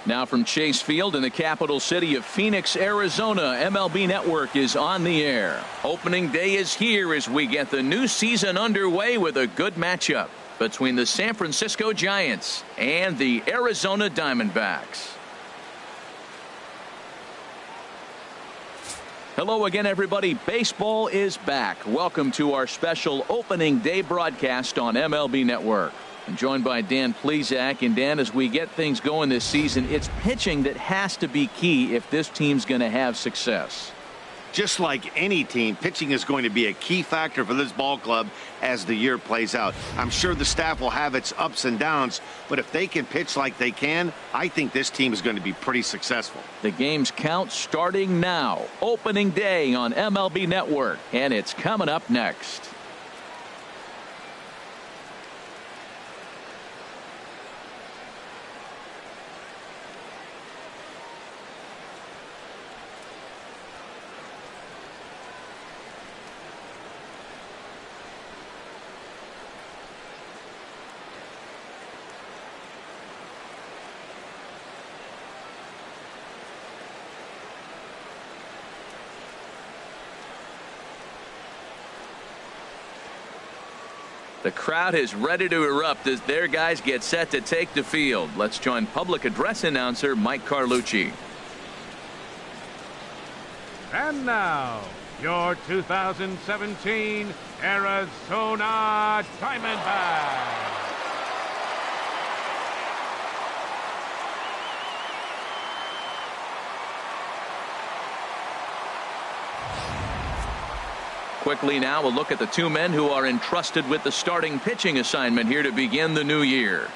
Now from Chase Field in the capital city of Phoenix, Arizona, MLB Network is on the air. Opening day is here as we get the new season underway with a good matchup between the San Francisco Giants and the Arizona Diamondbacks. Hello again, everybody. Baseball is back. Welcome to our special opening day broadcast on MLB Network. I'm joined by Dan Plesac. And Dan, as we get things going this season, it's pitching that has to be key if this team's going to have success. Just like any team, pitching is going to be a key factor for this ball club as the year plays out. I'm sure the staff will have its ups and downs, but if they can pitch like they can, I think this team is going to be pretty successful. The game's count starting now. Opening day on MLB Network, and it's coming up next. The crowd is ready to erupt as their guys get set to take the field. Let's join public address announcer Mike Carlucci. And now, your 2017 Arizona Diamondbacks. Quickly now, we'll look at the two men who are entrusted with the starting pitching assignment here to begin the new year.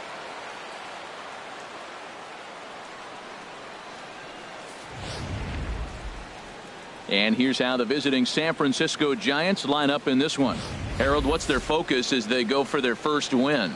And here's how the visiting San Francisco Giants line up in this one. Harold, what's their focus as they go for their first win?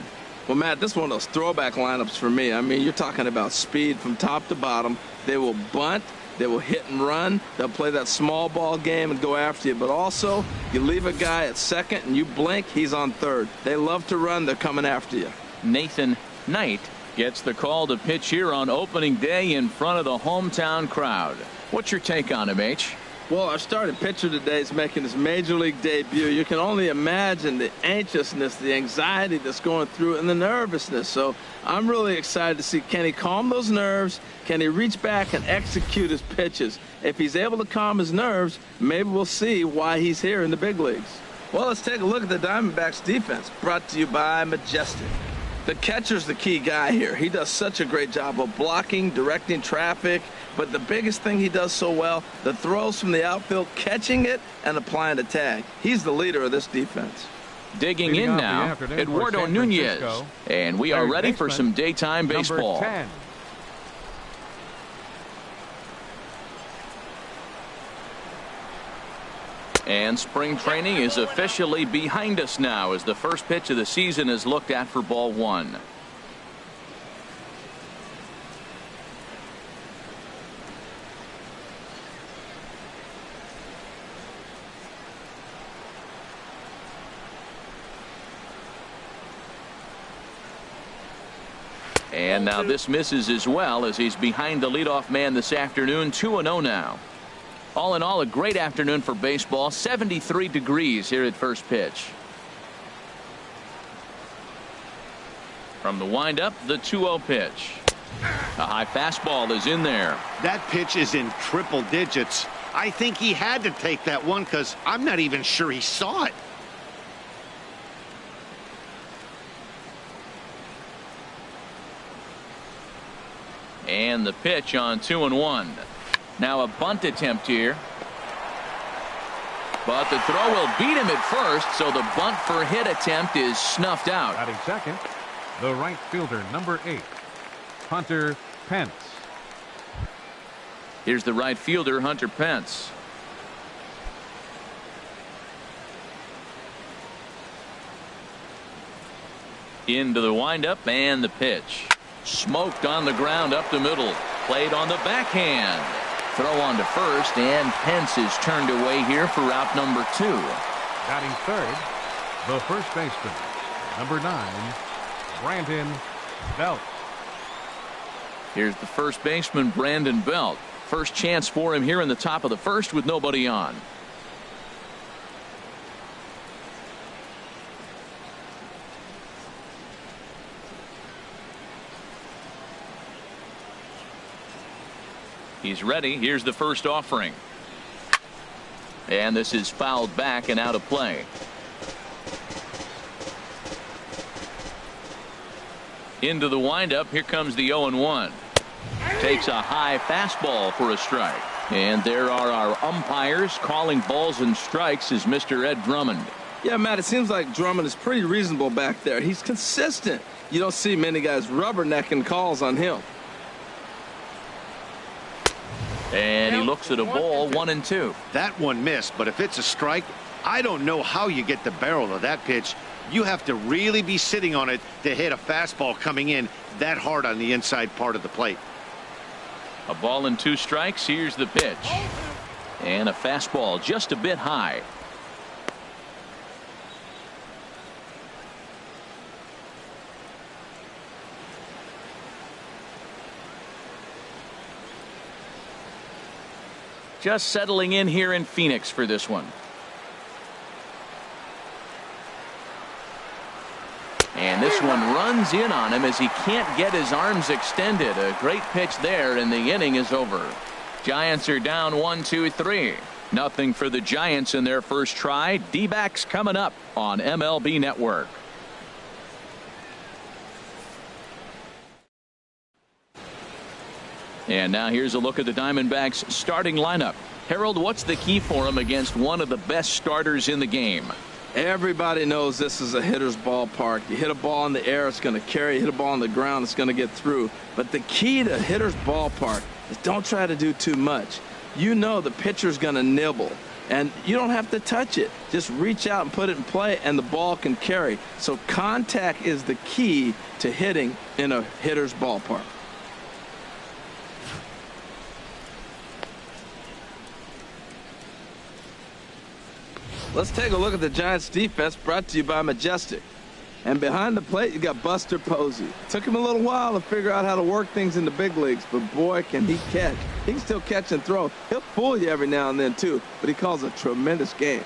Well, Matt, this is one of those throwback lineups for me. I mean, you're talking about speed from top to bottom. They will bunt. They will hit and run. They'll play that small ball game and go after you. But also, you leave a guy at second and you blink, he's on third. They love to run. They're coming after you. Nathan Knight gets the call to pitch here on opening day in front of the hometown crowd. What's your take on him, H? Well, our starting pitcher today is making his major league debut. You can only imagine the anxiousness, the anxiety that's going through, and the nervousness. So I'm really excited to see, can he calm those nerves? Can he reach back and execute his pitches? If he's able to calm his nerves, maybe we'll see why he's here in the big leagues. Well, let's take a look at the Diamondbacks defense, brought to you by Majestic. The catcher's the key guy here. He does such a great job of blocking, directing traffic, but the biggest thing he does so well, the throws from the outfield, catching it and applying the tag. He's the leader of this defense. Digging in now, Eduardo Nunez. And we are ready for some daytime baseball. Number 10. And spring training is officially behind us now as the first pitch of the season is looked at for ball one. And now this misses as well as he's behind the leadoff man this afternoon. 2-0 now. All in all, a great afternoon for baseball. 73 degrees here at first pitch. From the windup, the 2-0 pitch. A high fastball is in there. That pitch is in triple digits. I think he had to take that one because I'm not even sure he saw it. And the pitch on 2-1. Now a bunt attempt here. But the throw will beat him at first, so the bunt for hit attempt is snuffed out. Batting second, the right fielder, number 8, Hunter Pence. Here's the right fielder, Hunter Pence. Into the windup and the pitch. Smoked on the ground up the middle. Played on the backhand. Throw on to first, and Pence is turned away here for route number 2. Batting third, the first baseman, number 9, Brandon Belt. Here's the first baseman, Brandon Belt. First chance for him here in the top of the first with nobody on. He's ready. Here's the first offering. And this is fouled back and out of play. Into the windup. Here comes the 0-1. Takes a high fastball for a strike. And there are our umpires calling balls and strikes is Mr. Ed Drummond. Yeah, Matt, it seems like Drummond is pretty reasonable back there. He's consistent. You don't see many guys rubbernecking calls on him. And he looks at a ball, 1-2. That one missed, but if it's a strike, I don't know how you get the barrel of that pitch. You have to really be sitting on it to hit a fastball coming in that hard on the inside part of the plate. A ball and 2 strikes. Here's the pitch. And a fastball just a bit high. Just settling in here in Phoenix for this one. And this one runs in on him as he can't get his arms extended. A great pitch there, and the inning is over. Giants are down 1-2-3. Nothing for the Giants in their first try. D-backs coming up on MLB Network. And now here's a look at the Diamondbacks starting lineup. Harold, what's the key for him against one of the best starters in the game? Everybody knows this is a hitter's ballpark. You hit a ball in the air, it's going to carry. You hit a ball on the ground, it's going to get through. But the key to hitter's ballpark is don't try to do too much. You know the pitcher's going to nibble, and you don't have to touch it. Just reach out and put it in play, and the ball can carry. So contact is the key to hitting in a hitter's ballpark. Let's take a look at the Giants defense, brought to you by Majestic. And behind the plate, you got Buster Posey. It took him a little while to figure out how to work things in the big leagues, but boy, can he catch. He can still catch and throw. He'll fool you every now and then, too, but he calls a tremendous game.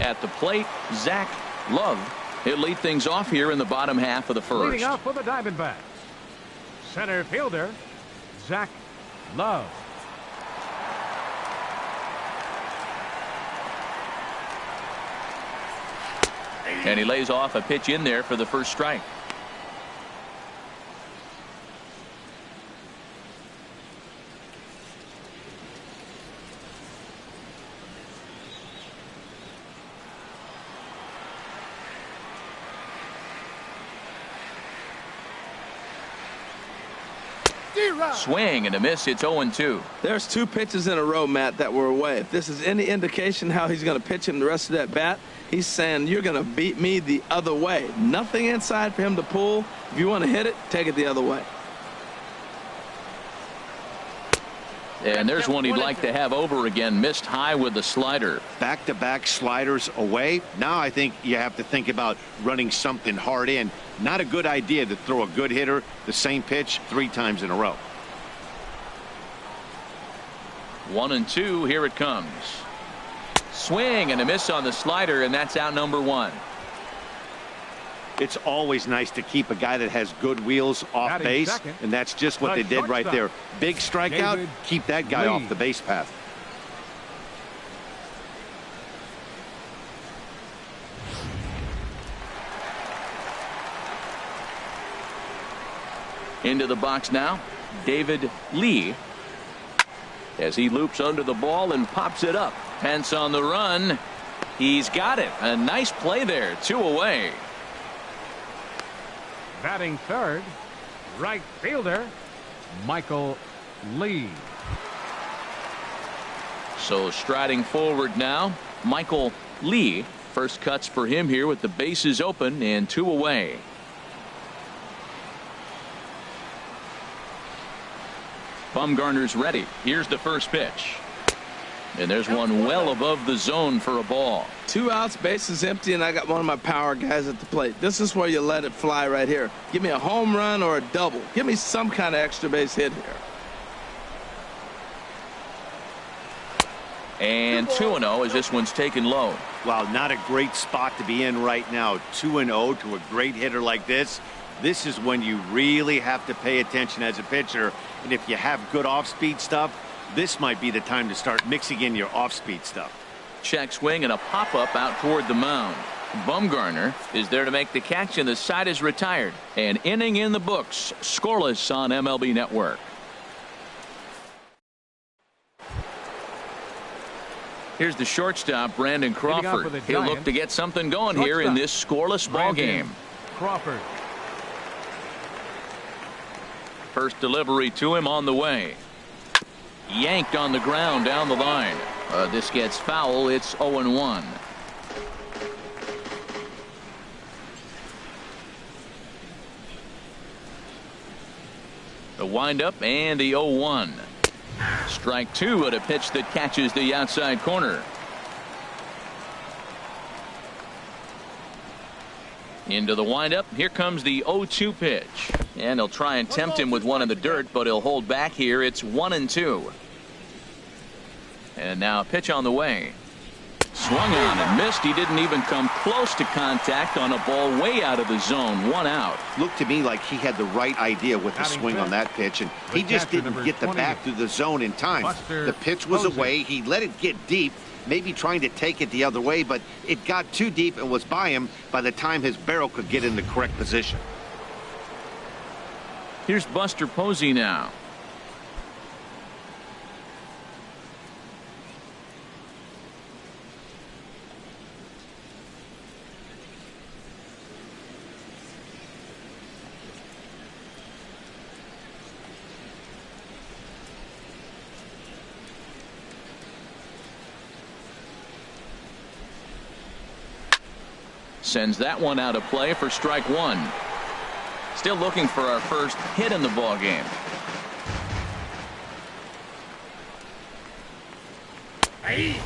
At the plate, Zach Love. He'll lead things off here in the bottom half of the first. Leading off for the Diamondbacks, center fielder, Zach Love. And he lays off a pitch in there for the first strike. Swing and a miss. It's 0-2. There's 2 pitches in a row, Matt, that were away. If this is any indication how he's going to pitch him the rest of that bat, he's saying you're going to beat me the other way. Nothing inside for him to pull. If you want to hit it, take it the other way. And there's one he'd like to have over again. Missed high with the slider. Back-to-back sliders away. Now I think you have to think about running something hard in. Not a good idea to throw a good hitter the same pitch 3 times in a row. 1-2. Here it comes. Swing and a miss on the slider, and that's out number 1. It's always nice to keep a guy that has good wheels off base, second, and that's just what they did right there. Big strikeout, David keep that guy off the base path. Into the box now, David Lee, as he loops under the ball and pops it up. Pence on the run. He's got it. A nice play there. 2 away. Batting third, right fielder, Michael Lee. So striding forward now, Michael Lee. First cuts for him here with the bases open and 2 away. Bumgarner's ready. Here's the first pitch. And there's one well above the zone for a ball. 2 outs, bases empty, and I got one of my power guys at the plate. This is where you let it fly right here. Give me a home run or a double. Give me some kind of extra base hit here. And 2-0 as this one's taken low. Well, not a great spot to be in right now. 2-0 to a great hitter like this. This is when you really have to pay attention as a pitcher. And if you have good off-speed stuff, this might be the time to start mixing in your off-speed stuff. Check swing and a pop-up out toward the mound. Bumgarner is there to make the catch, and the side is retired. An inning in the books, scoreless on MLB Network. Here's the shortstop, Brandon Crawford. He'll look to get something going here in this scoreless ball game. Crawford. First delivery to him on the way. Yanked on the ground down the line. This gets foul. It's 0-1. The windup and the 0-1. Strike 2 at a pitch that catches the outside corner. Into the windup. Here comes the 0-2 pitch. And they'll try and tempt him with one in the dirt, but he'll hold back here. It's 1-2. And now a pitch on the way. Swung on and missed. He didn't even come close to contact on a ball way out of the zone. 1 out. Looked to me like he had the right idea with the swing on that pitch, and he just didn't get the bat through the zone in time. The pitch was away. He let it get deep, maybe trying to take it the other way, but it got too deep and was by him by the time his barrel could get in the correct position. Here's Buster Posey now. Sends that one out of play for strike 1. Still looking for our first hit in the ball game.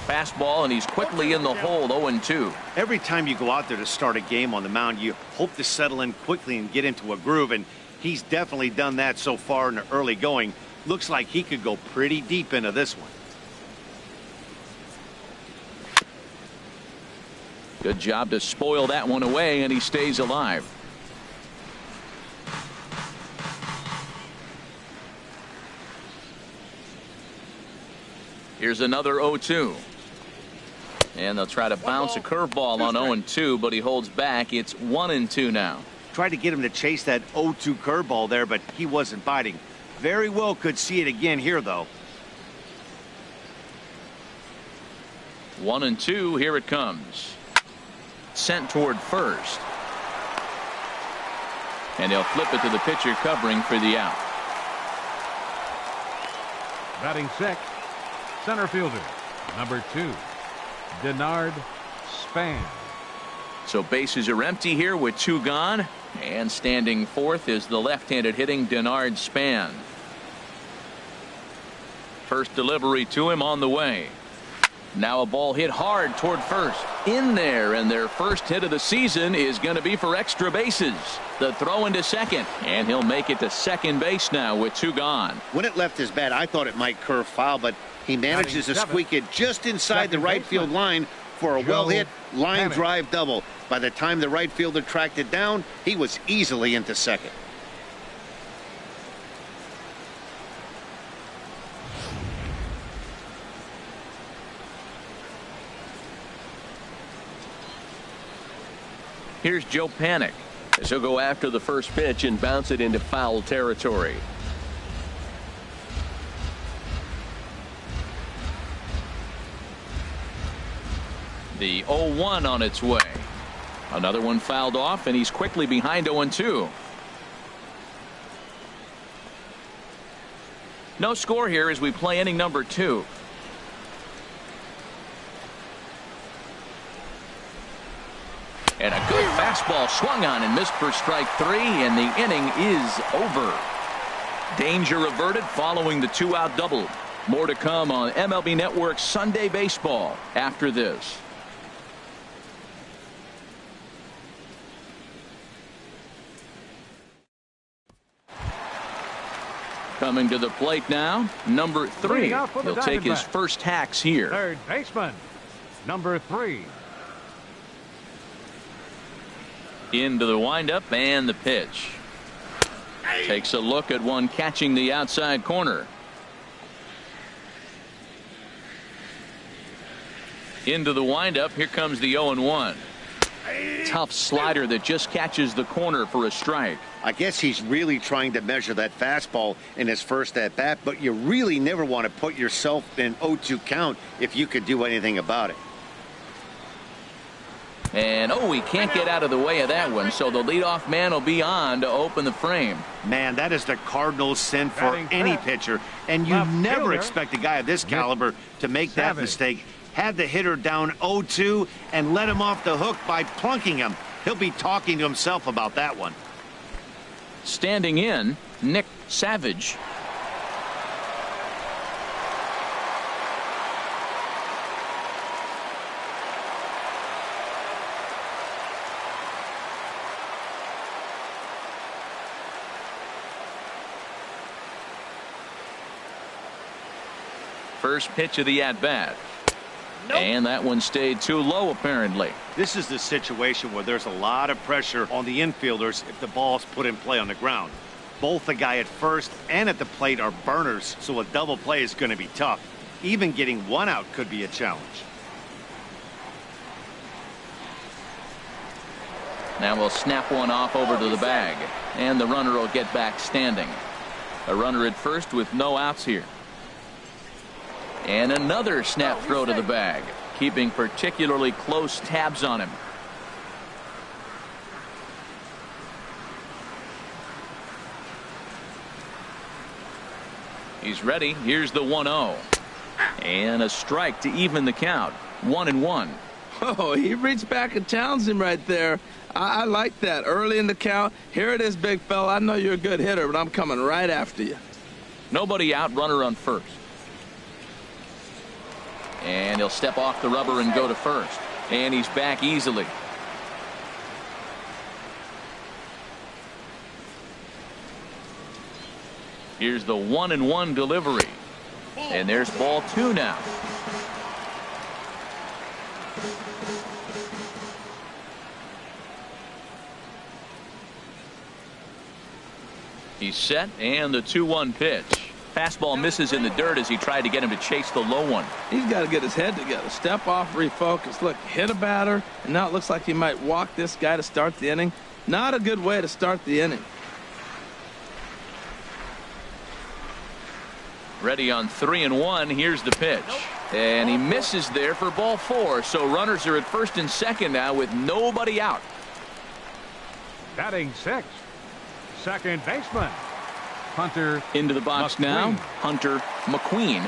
Fastball, and he's quickly in the hole. 0-2. Every time you go out there to start a game on the mound, you hope to settle in quickly and get into a groove, and he's definitely done that so far in the early going. Looks like he could go pretty deep into this one. Good job to spoil that one away, and he stays alive. Here's another 0-2. And they'll try to bounce a curveball on 0-2, but he holds back. It's 1-2 now. Tried to get him to chase that 0-2 curveball there, but he wasn't biting. Very well could see it again here, though. 1-2. Here it comes. Sent toward first. And he'll flip it to the pitcher covering for the out. Batting sixth, center fielder, number 2, Denard Span. So bases are empty here with 2 gone. And standing fourth is the left-handed hitting Denard Span. First delivery to him on the way. Now a ball hit hard toward first. In there, and their first hit of the season is going to be for extra bases. The throw into second, and he'll make it to second base now with 2 gone. When it left his bat, I thought it might curve foul, but he manages to squeak it just inside the right field line for a well-hit line drive double. By the time the right fielder tracked it down, he was easily into second. Here's Joe Panic. As he'll go after the first pitch and bounce it into foul territory. The 0-1 on its way. Another one fouled off, and he's quickly behind 0-2. No score here as we play inning number 2. And a good fastball swung on and missed for strike 3, and the inning is over. Danger averted following the 2-out double. More to come on MLB Network Sunday Baseball after this. Coming to the plate now, number 3. He'll take his first hacks here. Third baseman, number 3. Into the windup and the pitch. Takes a look at one catching the outside corner. Into the windup. Here comes the 0-1. Tough slider that just catches the corner for a strike. I guess he's really trying to measure that fastball in his first at bat, but you really never want to put yourself in 0-2 count if you could do anything about it. And he can't get out of the way of that one, so the leadoff man will be on to open the frame. Man, that is the Cardinals' sin for any pitcher, and you never expect a guy of this caliber to make that mistake. Had the hitter down 0-2 and let him off the hook by plunking him. He'll be talking to himself about that one. Standing in, Nick Savage. First pitch of the at-bat. Nope. And that one stayed too low, apparently. This is the situation where there's a lot of pressure on the infielders if the ball's put in play on the ground. Both the guy at first and at the plate are burners, so a double play is going to be tough. Even getting one out could be a challenge. Now we'll snap one off over to the bag, and the runner will get back standing. A runner at first with no outs here. And another snap throw to the bag, keeping particularly close tabs on him. He's ready. Here's the 1-0. And a strike to even the count. 1-1. Oh, he reached back and challenged him right there. I like that. Early in the count. Here it is, big fella. I know you're a good hitter, but I'm coming right after you. Nobody out, runner on first. And he'll step off the rubber and go to first. And he's back easily. Here's the 1-1 delivery. And there's ball 2 now. He's set, and the 2-1 pitch. Fastball misses in the dirt as he tried to get him to chase the low one. He's got to get his head together. Step off, refocus. Look, hit a batter, and now it looks like he might walk this guy to start the inning. Not a good way to start the inning. Ready on 3-1. Here's the pitch. And he misses there for ball 4. So runners are at first and second now with nobody out. Batting 6th, second baseman, Hunter. Into the box McQueen. now, Hunter McQueen.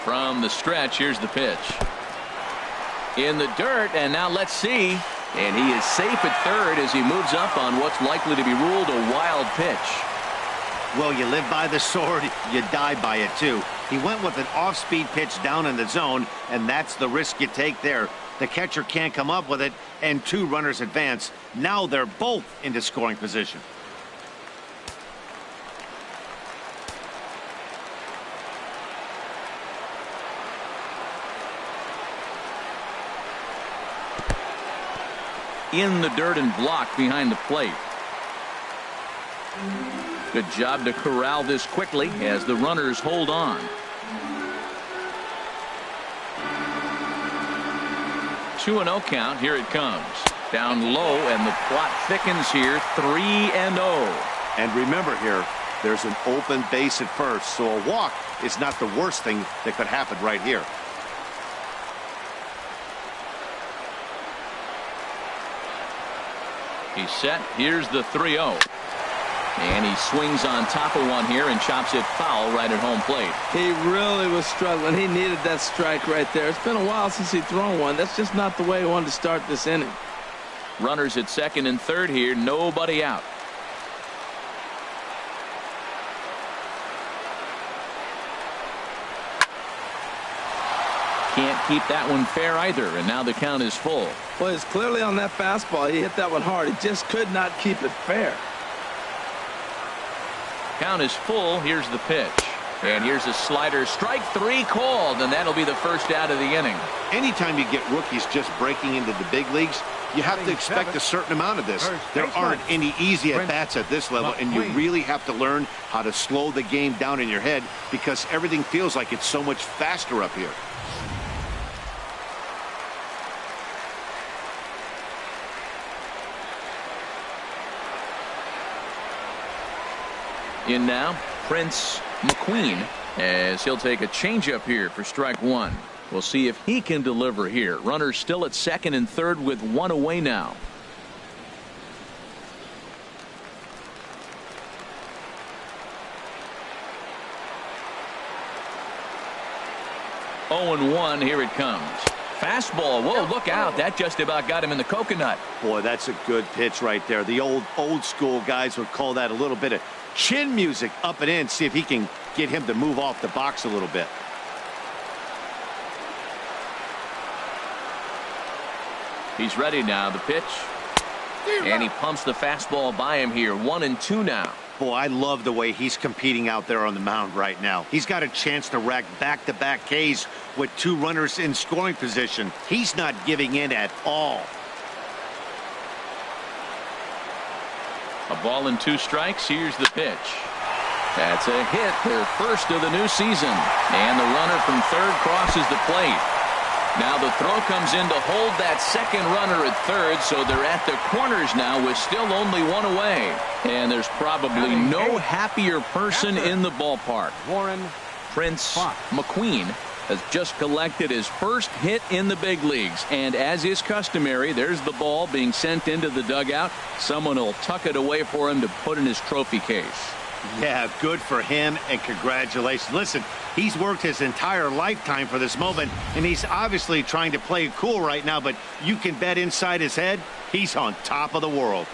From the stretch, here's the pitch. In the dirt, and now let's see. And he is safe at third as he moves up on what's likely to be ruled a wild pitch. Well, you live by the sword, you die by it too. He went with an off-speed pitch down in the zone, and that's the risk you take there. The catcher can't come up with it, and 2 runners advance. Now they're both into scoring position. In the dirt and blocked behind the plate. Good job to corral this quickly as the runners hold on. 2-0 count. Here it comes. Down low, and the plot thickens here. 3-0. And remember here, there's an open base at first, so a walk is not the worst thing that could happen right here. He's set. Here's the 3-0. And he swings on top of one here and chops it foul right at home plate. He really was struggling. He needed that strike right there. It's been a while since he's thrown one. That's just not the way he wanted to start this inning. Runners at second and third here. Nobody out. Can't keep that one fair either, and now the count is full. Well, it's clearly on that fastball. He hit that one hard. He just could not keep it fair. Count is full. Here's the pitch. And here's a slider. Strike three called, and that'll be the first out of the inning. Anytime you get rookies just breaking into the big leagues, you have to expect a certain amount of this. There aren't any easy at-bats at this level, and you really have to learn how to slow the game down in your head because everything feels like it's so much faster up here. In now, Prince McQueen, as he'll take a changeup here for strike one. We'll see if he can deliver here. Runners still at second and third with one away now. Oh and 1, here it comes. Fastball. Whoa, look out. That just about got him in the coconut. Boy, that's a good pitch right there. The old school guys would call that a little bit of chin music up and in. See if he can get him to move off the box a little bit. He's ready now. The pitch. And he pumps the fastball by him here. 1 and 2 now. Boy, I love the way he's competing out there on the mound right now. He's got a chance to rack back-to-back Ks with 2 runners in scoring position. He's not giving in at all. A ball and 2 strikes. Here's the pitch. That's a hit, their first of the new season. And the runner from third crosses the plate. Now the throw comes in to hold that second runner at third, so they're at the corners now with still only 1 away. And there's probably no happier person in the ballpark. Prince McQueen has just collected his first hit in the big leagues. And as is customary, there's the ball being sent into the dugout. Someone will tuck it away for him to put in his trophy case. Yeah, good for him, and congratulations. Listen, he's worked his entire lifetime for this moment, and he's obviously trying to play it cool right now, but you can bet inside his head, he's on top of the world.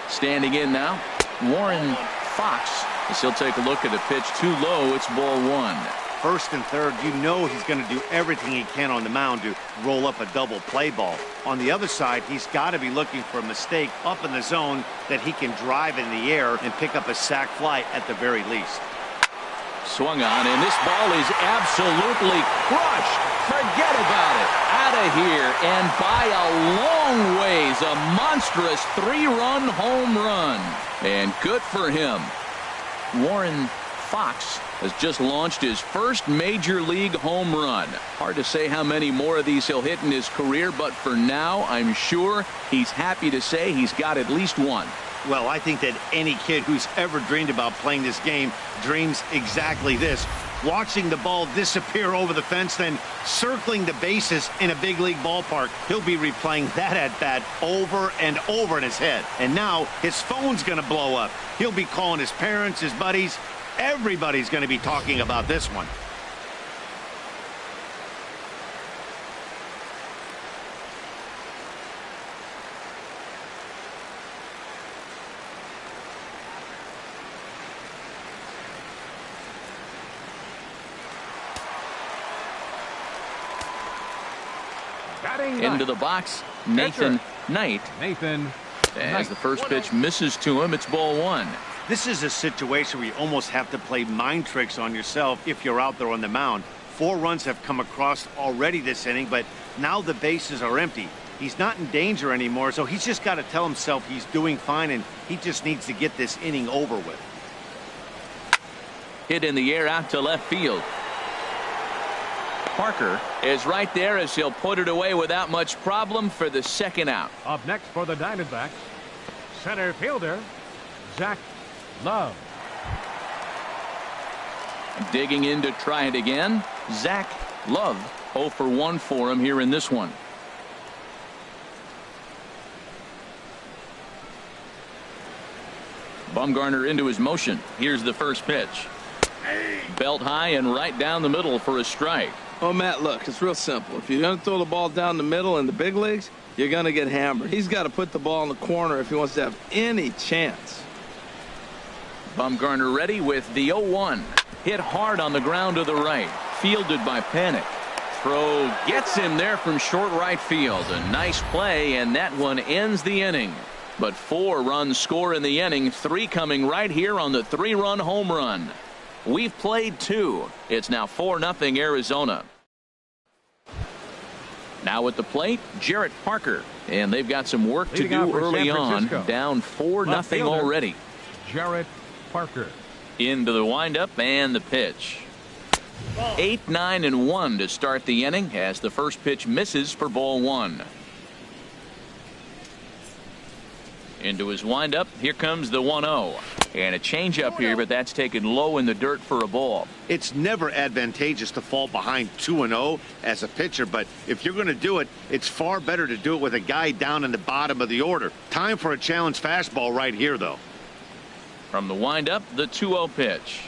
Standing in now, Warren Fox, as he'll take a look at a pitch too low. It's ball 1. First and third, you know he's going to do everything he can on the mound to roll up a double play ball. On the other side, he's got to be looking for a mistake up in the zone that he can drive in the air and pick up a sac fly at the very least. Swung on, and this ball is absolutely crushed. Forget about it. Out of here, and by a long ways, a monstrous 3-run home run. And good for him. Warren Fox has just launched his first major league home run. Hard to say how many more of these he'll hit in his career, but for now, I'm sure he's happy to say he's got at least one. Well, I think that any kid who's ever dreamed about playing this game dreams exactly this. Watching the ball disappear over the fence, then circling the bases in a big league ballpark. He'll be replaying that at-bat over and over in his head. And now his phone's going to blow up. He'll be calling his parents, his buddies. Everybody's going to be talking about this one. Into the box, Nathan Knight. As the first pitch misses to him, it's ball 1. This is a situation where you almost have to play mind tricks on yourself if you're out there on the mound. 4 runs have come across already this inning, but now the bases are empty. He's not in danger anymore, so he's just got to tell himself he's doing fine, and he just needs to get this inning over with. Hit in the air out to left field. Parker is right there as he'll put it away without much problem for the second out. Up next for the Diamondbacks, center fielder Zach Love. Digging in to try it again, Zach Love. 0 for 1 for him here in this one. Bumgarner into his motion. Here's the first pitch. Belt high and right down the middle for a strike. Oh, Matt, look, it's real simple. If you're going to throw the ball down the middle in the big leagues, you're going to get hammered. He's got to put the ball in the corner if he wants to have any chance. Bumgarner ready with the 0-1. Hit hard on the ground to the right. Fielded by Panic. Throw gets him there from short right field. A nice play, and that one ends the inning. But 4 runs score in the inning, 3 coming right here on the 3-run home run. We've played 2. It's now 4-0 Arizona. Now at the plate, Jarrett Parker. And they've got some work to do early on. Down 4-0 already. Jarrett Parker. Into the windup and the pitch. 8, 9, and 1 to start the inning as the first pitch misses for ball 1. Into his windup. Here comes the 1-0. And a changeup here, but that's taken low in the dirt for a ball. It's never advantageous to fall behind 2-0 as a pitcher, but if you're going to do it, it's far better to do it with a guy down in the bottom of the order. Time for a challenge fastball right here, though. From the windup, the 2-0 pitch.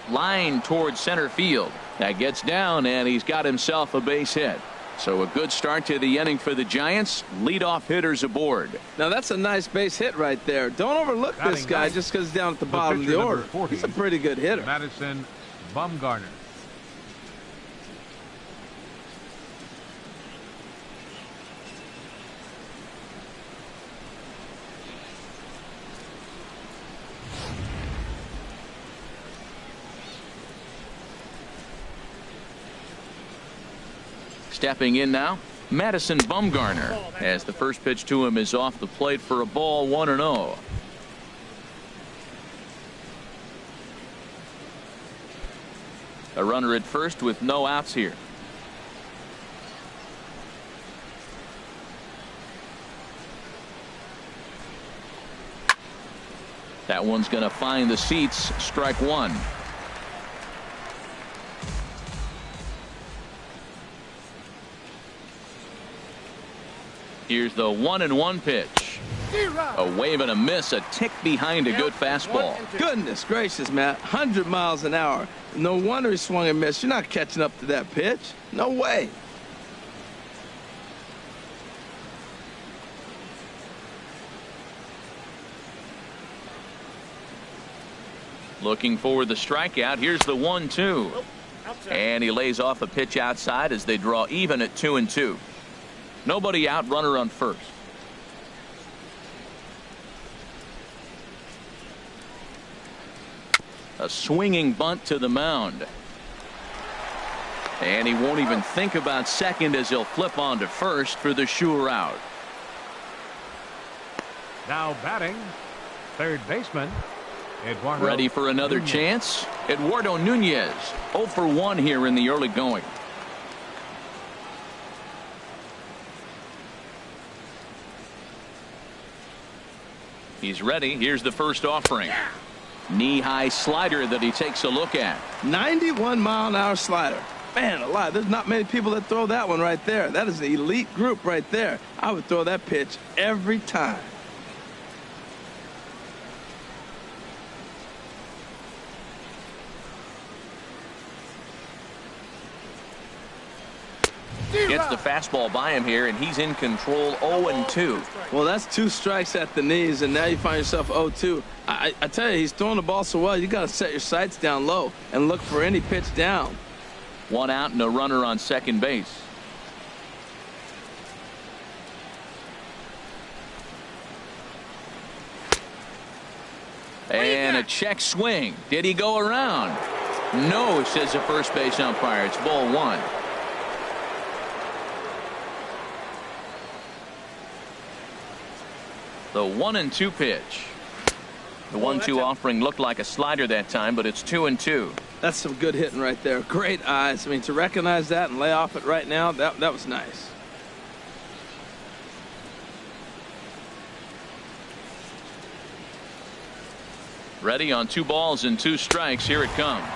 Line towards center field. That gets down, and he's got himself a base hit. So a good start to the inning for the Giants. Leadoff hitters aboard. Now that's a nice base hit right there. Don't overlook this guy just because he's down at the bottom of the order. 40, he's a pretty good hitter. Madison Bumgarner. Stepping in now, Madison Bumgarner, as the first pitch to him is off the plate for a ball, 1-0. A runner at first with no outs here. That one's going to find the seats. Strike 1. Here's the 1-1 pitch. A wave and a miss, a tick behind a good fastball. Goodness gracious, Matt. 100 miles an hour. No wonder he swung and missed. You're not catching up to that pitch. No way. Looking for the strikeout. Here's the 1-2. And he lays off a pitch outside as they draw even at 2-2. Nobody out, runner on first. A swinging bunt to the mound. And he won't even think about second as he'll flip on to first for the sure out. Now batting, third baseman, Eduardo. Ready for another chance? Eduardo Nunez, 0 for 1 here in the early going. He's ready. Here's the first offering. Knee-high slider that he takes a look at. 91-mile-an-hour slider. Man alive, there's not many people that throw that one right there. That is an elite group right there. I would throw that pitch every time. Gets the fastball by him here, and he's in control. 0-2. Well, that's 2 strikes at the knees, and now you find yourself 0-2. I tell you, he's throwing the ball so well, you got to set your sights down low and look for any pitch down. 1 out and a runner on second base. And a check swing. Did he go around? No, says the first base umpire. It's ball 1. The 1-2 pitch. The 1-2 offering looked like a slider that time, but it's 2-2. That's some good hitting right there. Great eyes. I mean, to recognize that and lay off it right now, that was nice. Ready on 2 balls and 2 strikes. Here it comes.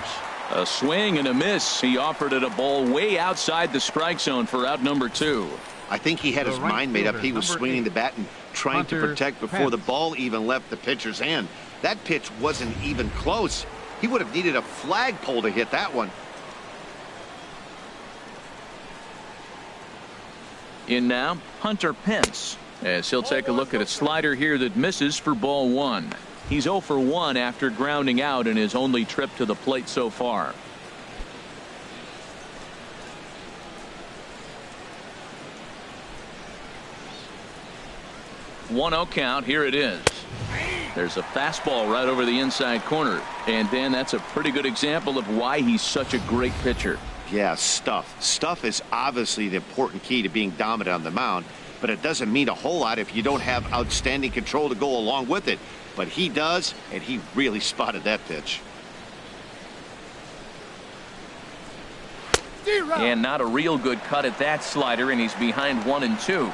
A swing and a miss. He offered it a ball way outside the strike zone for out number 2. I think he had his mind made up. He was swinging the bat and trying to protect before the ball even left the pitcher's hand. That pitch wasn't even close. He would have needed a flagpole to hit that one. In now, Hunter Pence, as he'll take a look at a slider here that misses for ball 1. He's 0 for 1 after grounding out in his only trip to the plate so far. One-0 count. Here it is. There's a fastball right over the inside corner. And Dan, that's a pretty good example of why he's such a great pitcher. Yeah, stuff. Stuff is obviously the important key to being dominant on the mound, but it doesn't mean a whole lot if you don't have outstanding control to go along with it. But he does, and he really spotted that pitch. And not a real good cut at that slider, and he's behind 1-2.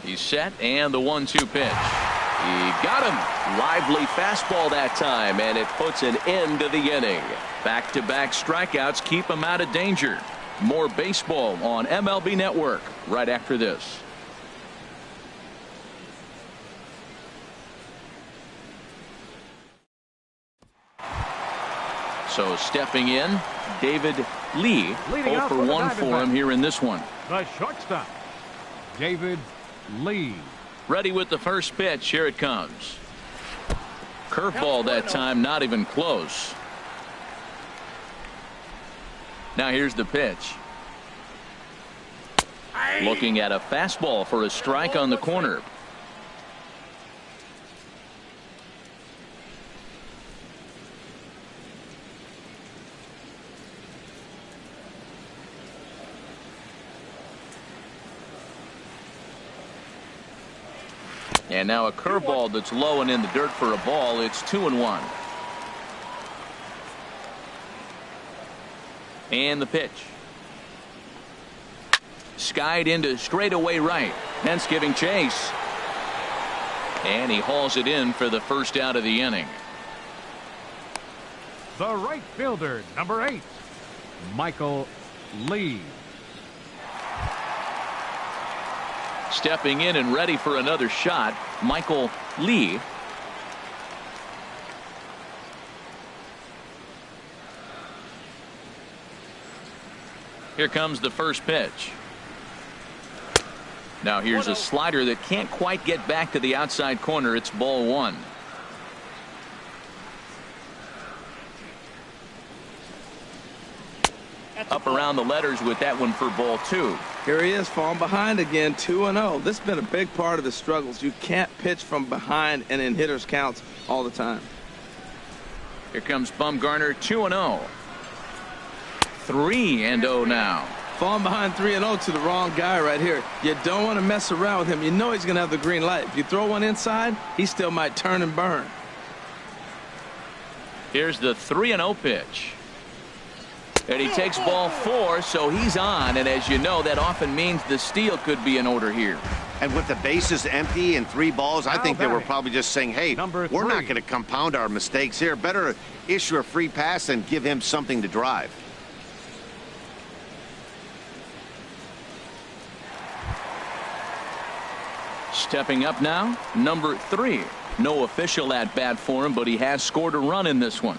He's set, and the 1-2 pitch. He got him. Lively fastball that time, and it puts an end to the inning. Back-to-back strikeouts keep him out of danger. More baseball on MLB Network right after this. So stepping in, David Lee. 0 for 1 for him here in this one. The shortstop, David Lee. Ready with the first pitch. Here it comes. Curveball that time, not even close. Now here's the pitch. Looking at a fastball for a strike on the corner. And now a curveball that's low and in the dirt for a ball. It's 2-1. And the pitch. Skied into straightaway right. Pence giving chase. And he hauls it in for the first out of the inning. The right fielder, number 8, Michael Lee. Stepping in and ready for another shot, Michael Lee. Here comes the first pitch. Now here's a slider that can't quite get back to the outside corner. It's ball 1. Up around the letters with that one for ball 2. Here he is, falling behind again, 2-0. This has been a big part of his struggles. You can't pitch from behind and in hitters counts all the time. Here comes Bumgarner, 2-0. 3-0 now. Falling behind 3-0 to the wrong guy right here. You don't want to mess around with him. You know he's going to have the green light. If you throw one inside, he still might turn and burn. Here's the 3-0 pitch. And he takes ball 4, so he's on. And as you know, that often means the steal could be in order here. And with the bases empty and 3 balls, I think they were probably just saying, hey, we're not going to compound our mistakes here. Better issue a free pass and give him something to drive. Stepping up now, number 3. No official at bat for him, but he has scored a run in this one.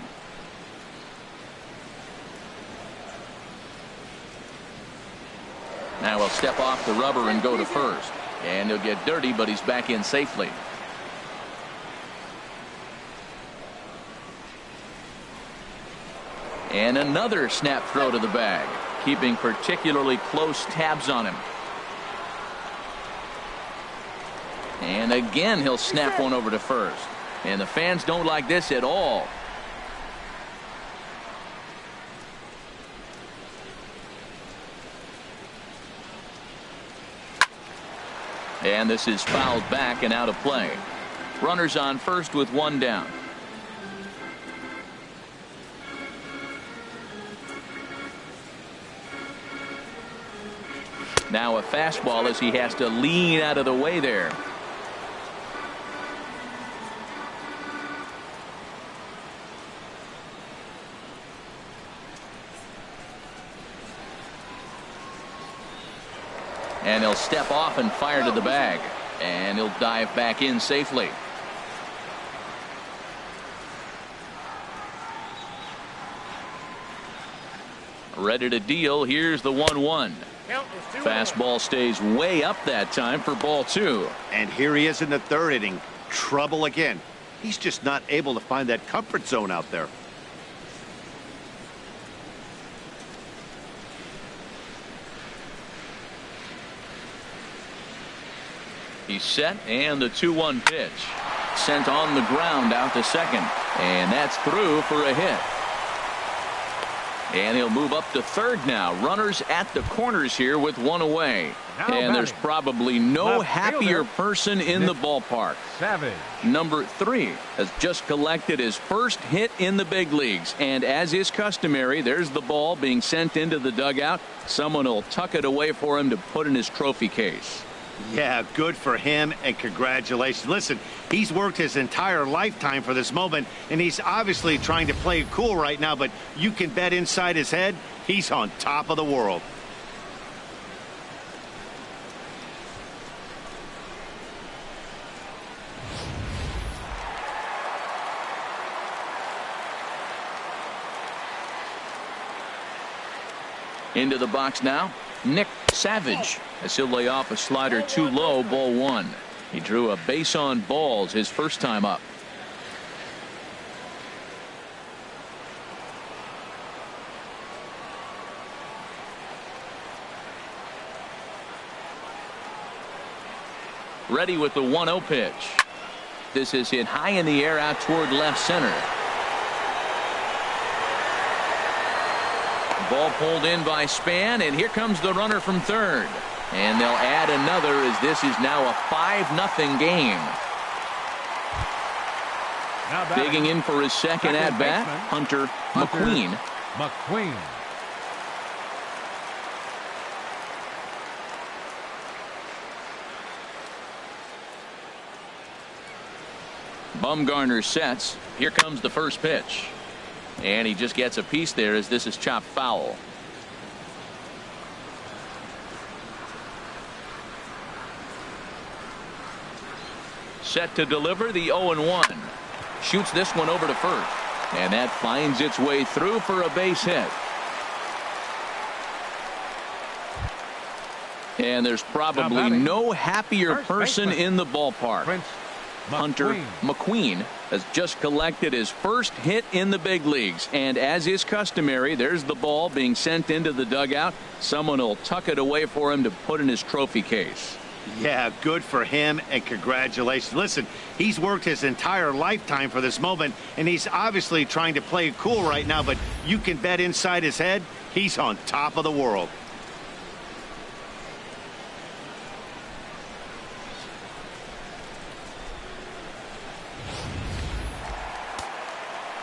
Now he'll step off the rubber and go to first. And he'll get dirty, but he's back in safely. And another snap throw to the bag, keeping particularly close tabs on him. And again, he'll snap one over to first. And the fans don't like this at all. And this is fouled back and out of play. Runners on first with 1 down. Now a fastball as he has to lean out of the way there. And he'll step off and fire to the bag. And he'll dive back in safely. Ready to deal. Here's the 1-1. Fastball stays way up that time for ball 2. And here he is in the third inning. Trouble again. He's just not able to find that comfort zone out there. He's set, and the 2-1 pitch. Sent on the ground out to second. And that's through for a hit. And he'll move up to third now. Runners at the corners here with one away. And there's probably no happier person in the ballpark. Savage. Number 3 has just collected his first hit in the big leagues. And as is customary, there's the ball being sent into the dugout. Someone will tuck it away for him to put in his trophy case. Yeah, good for him, and congratulations. Listen, he's worked his entire lifetime for this moment, and he's obviously trying to play it cool right now, but you can bet inside his head, he's on top of the world. Into the box now, Nick Savage, as he'll lay off a slider too low, ball 1. He drew a base on balls his first time up. Ready with the 1-0 pitch. This is hit high in the air out toward left center. Ball pulled in by Span, and here comes the runner from third. And they'll add another as this is now a 5-0 game. Digging in for his second at-bat, Hunter McQueen. Bumgarner sets. Here comes the first pitch. And he just gets a piece there as this is chopped foul. Set to deliver the 0-1. Shoots this one over to first. And that finds its way through for a base hit. And there's probably no happier person in the ballpark. Hunter McQueen has just collected his first hit in the big leagues, and as is customary, there's the ball being sent into the dugout. Someone will tuck it away for him to put in his trophy case. Yeah, good for him, and congratulations. Listen, he's worked his entire lifetime for this moment, and he's obviously trying to play it cool right now, but you can bet inside his head, he's on top of the world.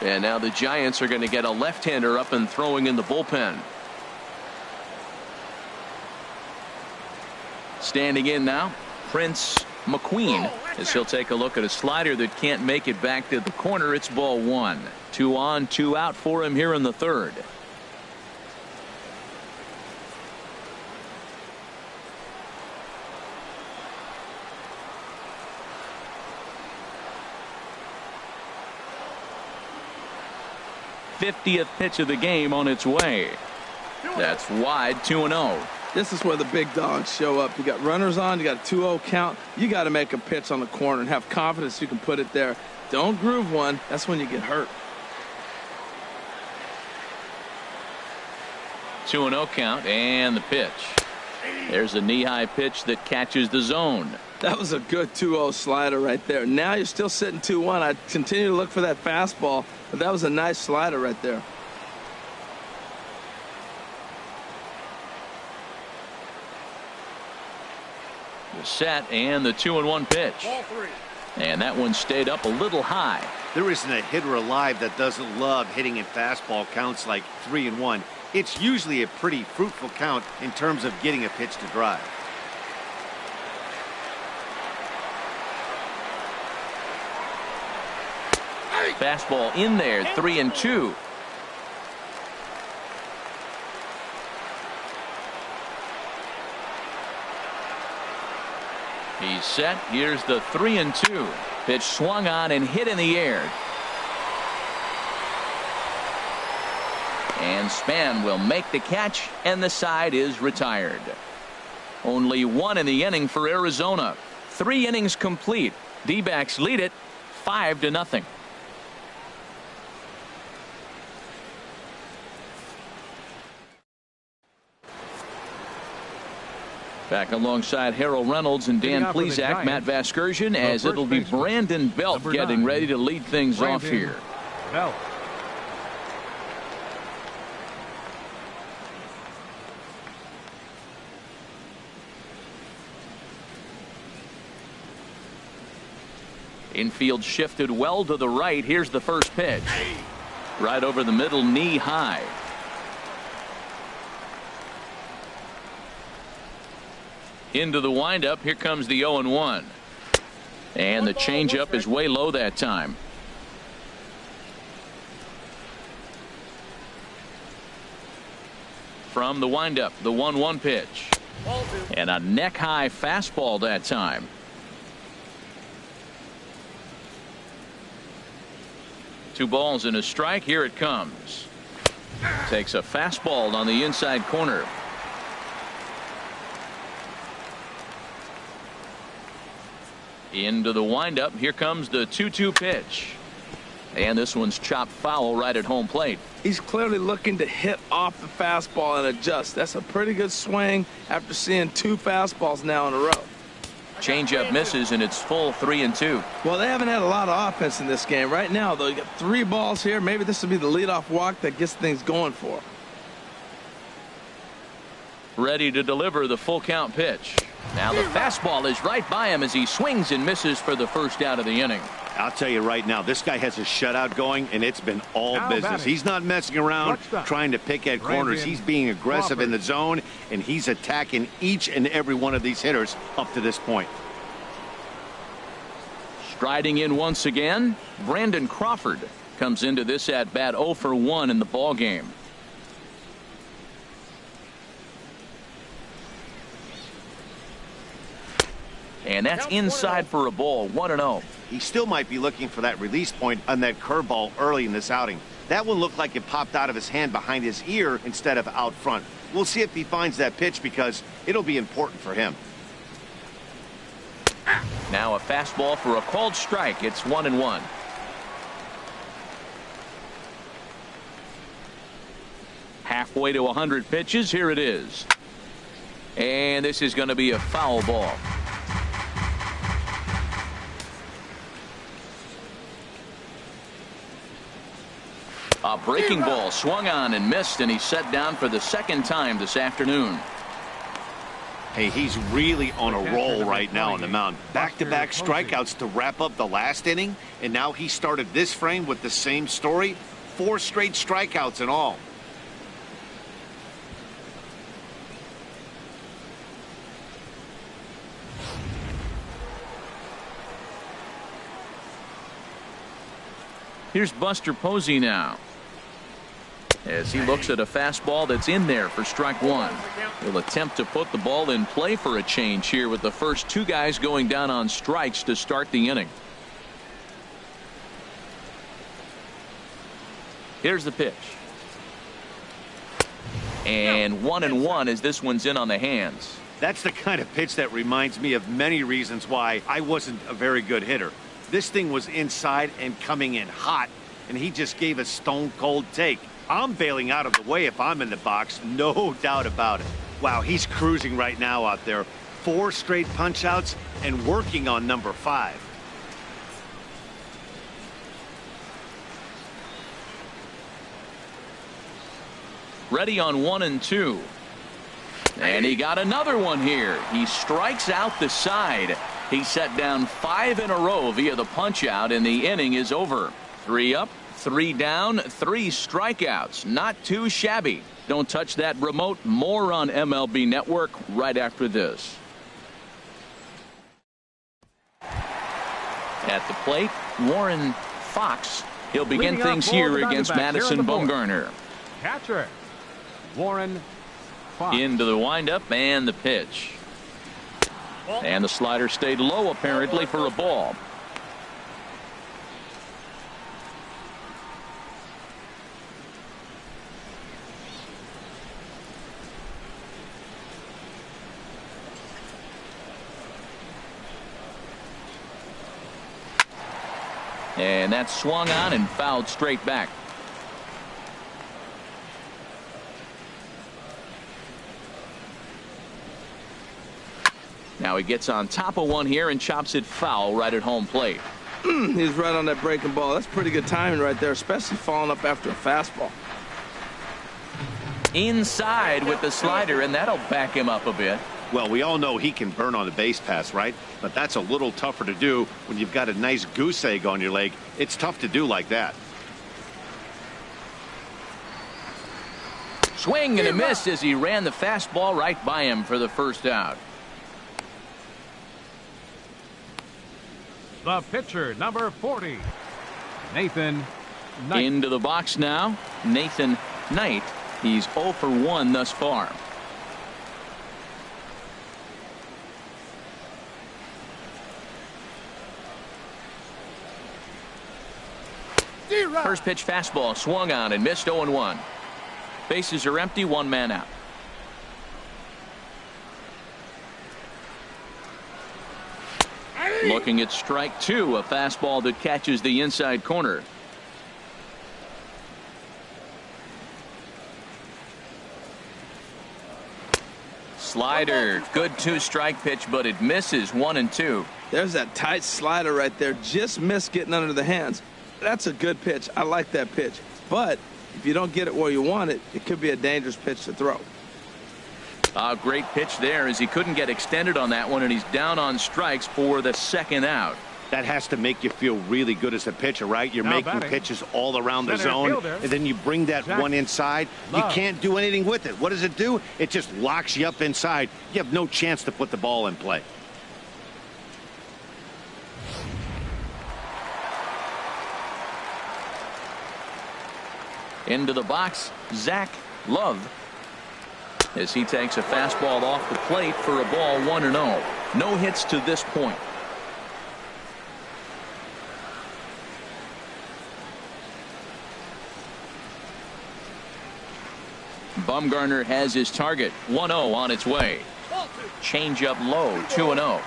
And now the Giants are going to get a left-hander up and throwing in the bullpen. Standing in now, Prince McQueen, as he'll take a look at a slider that can't make it back to the corner. It's ball 1. 2 on, 2 out for him here in the third. '50th pitch of the game on its way. That's wide, 2-0. This is where the big dogs show up. You got runners on, you got a 2-0 count. You got to make a pitch on the corner and have confidence you can put it there. Don't groove one. That's when you get hurt. 2-0 count, and the pitch. There's a knee-high pitch that catches the zone. That was a good 2-0 slider right there. Now you're still sitting 2-1. I continue to look for that fastball, but that was a nice slider right there. The set and the 2-1 pitch. And that one stayed up a little high. There isn't a hitter alive that doesn't love hitting in fastball counts like 3-1. it's usually a pretty fruitful count in terms of getting a pitch to drive. Fastball in there, 3-2. He's set. Here's the 3-2. Pitch swung on and hit in the air. And Span will make the catch, and the side is retired. Only one in the inning for Arizona. 3 innings complete. D-backs lead it 5-0. Back alongside Harold Reynolds and Dan Plesac, Matt Vasgersian, as it'll be Brandon Belt getting ready to lead things off here. Belt. Infield shifted well to the right. Here's the first pitch. Right over the middle, knee high. Into the windup. Here comes the 0-1. And the changeup is way low that time. From the windup, the 1-1 pitch. And a neck high fastball that time. Two balls and a strike. Here it comes. Takes a fastball on the inside corner. Into the windup. Here comes the 2-2 pitch. And this one's chopped foul right at home plate. He's clearly looking to hit off the fastball and adjust. That's a pretty good swing after seeing 2 fastballs now in a row. Changeup misses, and it's full 3-2. Well, they haven't had a lot of offense in this game. Right now, though, you got 3 balls here. Maybe this will be the leadoff walk that gets things going for him. Ready to deliver the full count pitch. Now the fastball is right by him as he swings and misses for the first out of the inning. I'll tell you right now, this guy has a shutout going, and it's been all business. He's not messing around trying to pick at corners. He's being aggressive in the zone, and he's attacking each and every one of these hitters up to this point. Striding in once again, Brandon Crawford comes into this at bat 0 for 1 in the ball game. And that's inside for a ball, 1-0. He still might be looking for that release point on that curveball early in this outing. That one looked like it popped out of his hand behind his ear instead of out front. We'll see if he finds that pitch because it'll be important for him. Now a fastball for a called strike. It's 1-1. Halfway to 100 pitches. Here it is. And this is going to be a foul ball. A breaking ball swung on and missed, and he's set down for the second time this afternoon. Hey, he's really on a roll right now on the mound. Back-to-back strikeouts to wrap up the last inning, and now he started this frame with the same story. 4 straight strikeouts in all. Here's Buster Posey now, as he looks at a fastball that's in there for strike 1. He'll attempt to put the ball in play for a change here with the first 2 guys going down on strikes to start the inning. Here's the pitch. And 1-1 as this one's in on the hands. That's the kind of pitch that reminds me of many reasons why I wasn't a very good hitter. This thing was inside and coming in hot, and he just gave a stone-cold take. I'm bailing out of the way if I'm in the box, no doubt about it. Wow, he's cruising right now out there. 4 straight punch-outs and working on number 5. Ready on 1-2. And he got another one here. He strikes out the side. He set down 5 in a row via the punch out, and the inning is over. 3 up, 3 down, 3 strikeouts. Not too shabby. Don't touch that remote. More on MLB Network right after this. At the plate, Warren Fox. He'll begin things here against Madison Bumgarner. Catcher, Warren Fox. Into the windup and the pitch. And the slider stayed low apparently for a ball. And that's swung on and fouled straight back. Now he gets on top of one here and chops it foul right at home plate. He's right on that breaking ball. That's pretty good timing right there, especially following up after a fastball. Inside with the slider, and that'll back him up a bit. Well, we all know he can burn on a base pass, right? But that's a little tougher to do when you've got a nice goose egg on your leg. It's tough to do like that. Swing and a miss as he ran the fastball right by him for the first out. The pitcher, number 40, Nathan Knight. Into the box now, Nathan Knight. He's 0 for 1 thus far. First pitch fastball swung on and missed. 0-1. Bases are empty, 1 man out. Looking at strike 2, a fastball that catches the inside corner. Slider, good 2-strike pitch, but it misses. 1-2. There's that tight slider right there. Just missed getting under the hands. That's a good pitch. I like that pitch. But if you don't get it where you want it, it could be a dangerous pitch to throw. A great pitch there as he couldn't get extended on that one, and he's down on strikes for the second out. That has to make you feel really good as a pitcher, right? You're making pitches all around the zone, and then you bring that one inside. You can't do anything with it. What does it do? It just locks you up inside. You have no chance to put the ball in play. Into the box, Zach Love, as he takes a fastball off the plate for a ball. 1-0. No hits to this point. Bumgarner has his target. 1-0 on its way. Change up low. 2-0.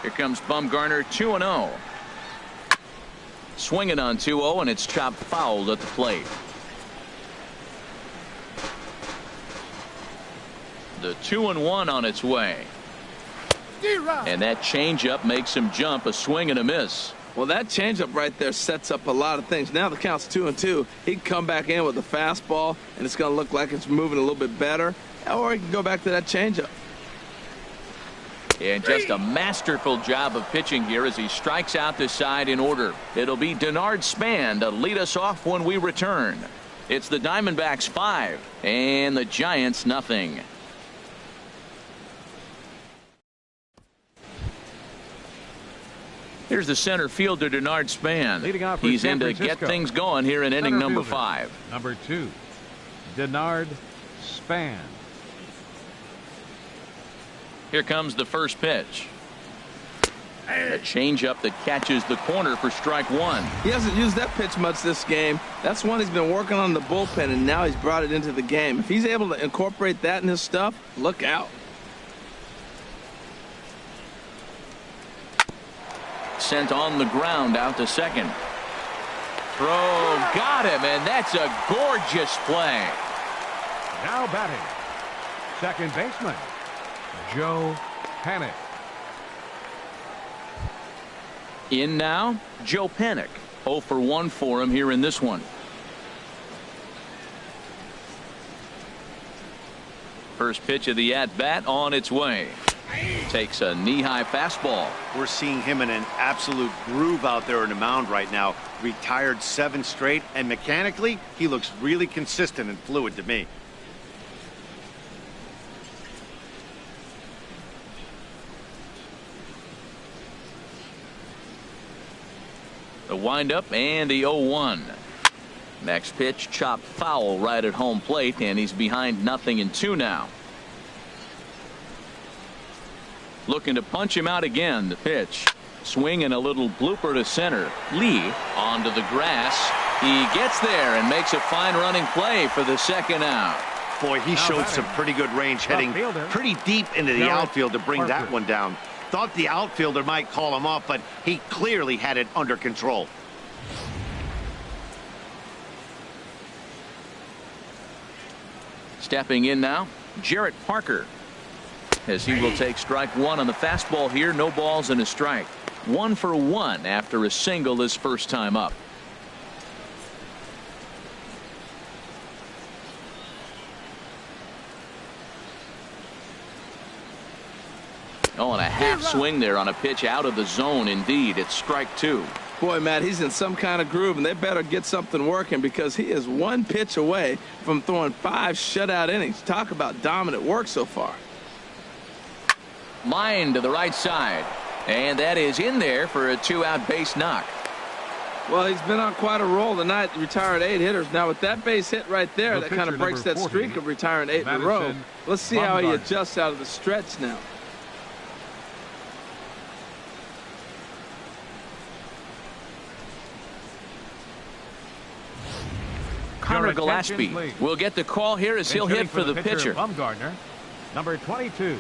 Here comes Bumgarner. 2-0. Swinging on 2-0, and it's chopped fouled at the plate. The 2-1 on its way. And that changeup makes him jump. A swing and a miss. Well, that changeup right there sets up a lot of things. Now the count's 2-2. He can come back in with a fastball, and it's going to look like it's moving a little bit better. Or he can go back to that changeup. And just a masterful job of pitching here as he strikes out this side in order. It'll be Denard Span to lead us off when we return. It's the Diamondbacks 5 and the Giants nothing. Here's the center fielder, Denard Span. He's in to get things going here in inning number 5. Number 2, Denard Span. Here comes the first pitch. A changeup that catches the corner for strike 1. He hasn't used that pitch much this game. That's one he's been working on in the bullpen, and now he's brought it into the game. If he's able to incorporate that in his stuff, look out. Sent on the ground out to second. Throw got him, and that's a gorgeous play. Now batting, second baseman, Joe Panik. In now, Joe Panik. 0 for 1 for him here in this one. First pitch of the at-bat on its way. Takes a knee-high fastball. We're seeing him in an absolute groove out there in the mound right now. Retired 7 straight, and mechanically, he looks really consistent and fluid to me. The windup and the 0-1. Next pitch chopped foul right at home plate, and he's behind 0-2 now. Looking to punch him out again. The pitch. Swing and a little blooper to center. Lee onto the grass. He gets there and makes a fine running play for the second out. Boy, he showed some pretty good range, heading pretty deep into the outfield to bring that one down. Thought the outfielder might call him off, but he clearly had it under control. Stepping in now, Jarrett Parker, as he will take strike 1 on the fastball here. No balls and a strike. 1 for 1 after a single his first time up. Oh, and a half swing there on a pitch out of the zone. Indeed, it's strike 2. Boy, Matt, he's in some kind of groove, and they better get something working because he is 1 pitch away from throwing 5 shutout innings. Talk about dominant work so far. Line to the right side, and that is in there for a 2-out base knock. Well, he's been on quite a roll tonight. Retired 8 hitters. Now, with that base hit right there, that kind of breaks that streak of retiring 8 in a row. Let's see how he adjusts out of the stretch now. Connor Gillespie will get the call here as he'll hit for the pitcher. Bumgarner, number 22,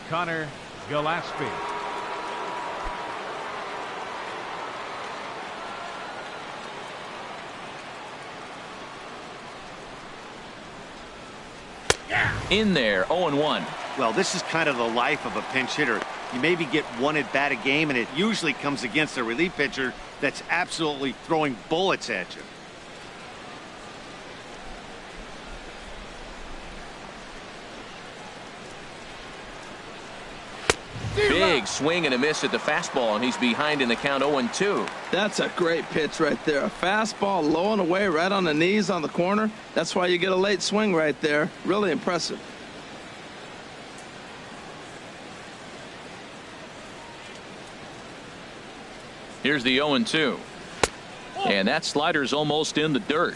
Connor Gillespie. In there, 0-1. Well, this is kind of the life of a pinch hitter. You maybe get 1 at bat a game, and it usually comes against a relief pitcher that's absolutely throwing bullets at you. Big swing and a miss at the fastball, and he's behind in the count 0-2. That's a great pitch right there. A fastball low and away right on the knees on the corner. That's why you get a late swing right there. Really impressive. Here's the 0-2. And that slider's almost in the dirt.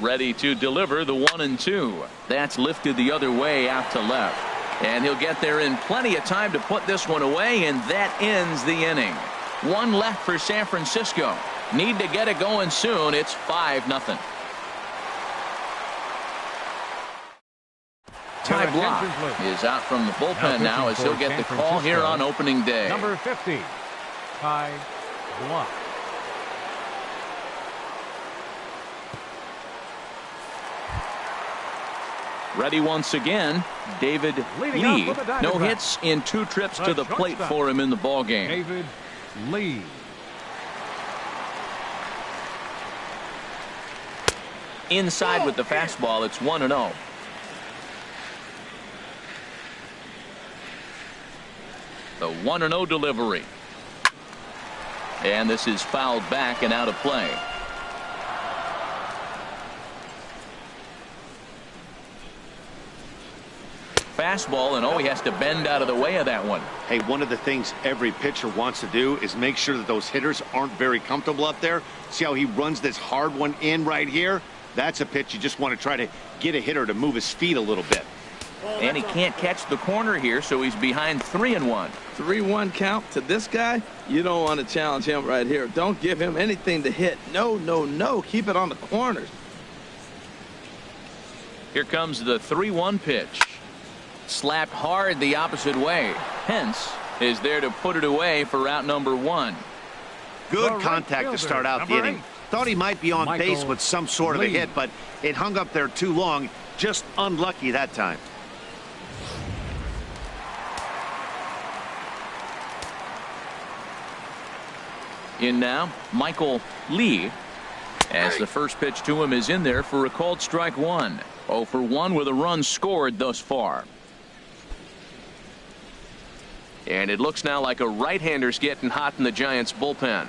Ready to deliver the 1-2. That's lifted the other way out to left. And he'll get there in plenty of time to put this one away, and that ends the inning. 1 left for San Francisco. Need to get it going soon. It's 5-0. Ty Blach is out from the bullpen now as he'll get the call here on opening day. Number 50, Ty Blach. Ready once again, David Lee. No hits in 2 trips to the plate for him in the ballgame. David Lee. Inside with the fastball, it's 1-0. The 1-0 delivery. And this is fouled back and out of play. Fastball, and he has to bend out of the way of that one. Hey, one of the things every pitcher wants to do is make sure that those hitters aren't very comfortable up there. See how he runs this hard one in right here? That's a pitch you just want to try to get a hitter to move his feet a little bit. And he can't catch the corner here, so he's behind 3-1. 3-1 count to this guy. You don't want to challenge him right here. Don't give him anything to hit. No, no, no. Keep it on the corners. Here comes the 3-1 pitch. Slapped hard the opposite way. Pence is there to put it away for out number 1. Good contact to start out the inning. Thought he might be on base with some sort of a hit, but it hung up there too long. Just unlucky that time. In now, Michael Lee, as the first pitch to him is in there for a called strike one. 0 for 1 with a run scored thus far. And it looks now like a right-hander's getting hot in the Giants bullpen.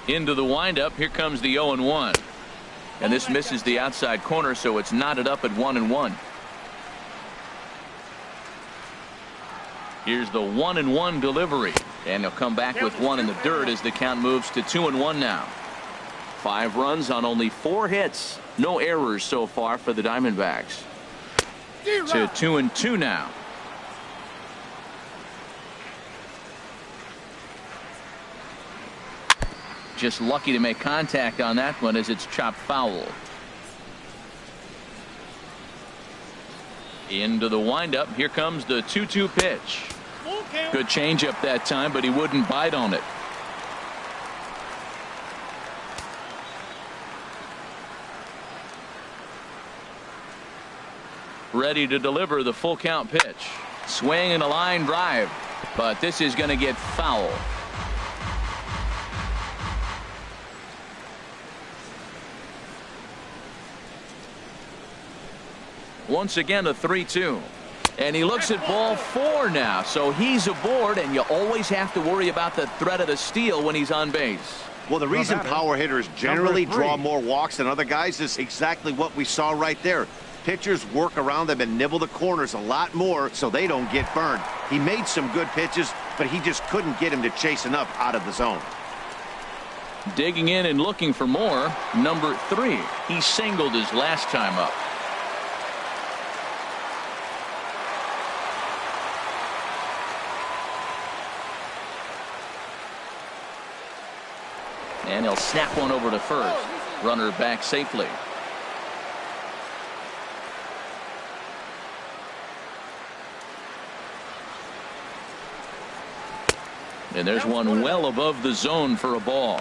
Into the windup. Here comes the 0-1. And this misses the outside corner, so it's knotted up at 1-1. Here's the 1-1 delivery. And he'll come back with one in the dirt as the count moves to 2-1 now. 5 runs on only 4 hits. No errors so far for the Diamondbacks. To 2-2 now. Just lucky to make contact on that one as it's chopped foul. Into the windup. Here comes the 2-2 pitch. Good changeup that time, but he wouldn't bite on it. Ready to deliver the full count pitch. Swing and a line drive, but this is going to get foul. Once again a 3-2. And he looks at ball 4 now, so he's aboard, and you always have to worry about the threat of the steal when he's on base. Well, the reason power hitters generally draw more walks than other guys is exactly what we saw right there. Pitchers work around them and nibble the corners a lot more so they don't get burned. He made some good pitches, but he just couldn't get him to chase enough out of the zone. Digging in and looking for more, number 3. He singled his last time up. And he'll snap one over to first. Runner back safely. And there's one well above the zone for a ball.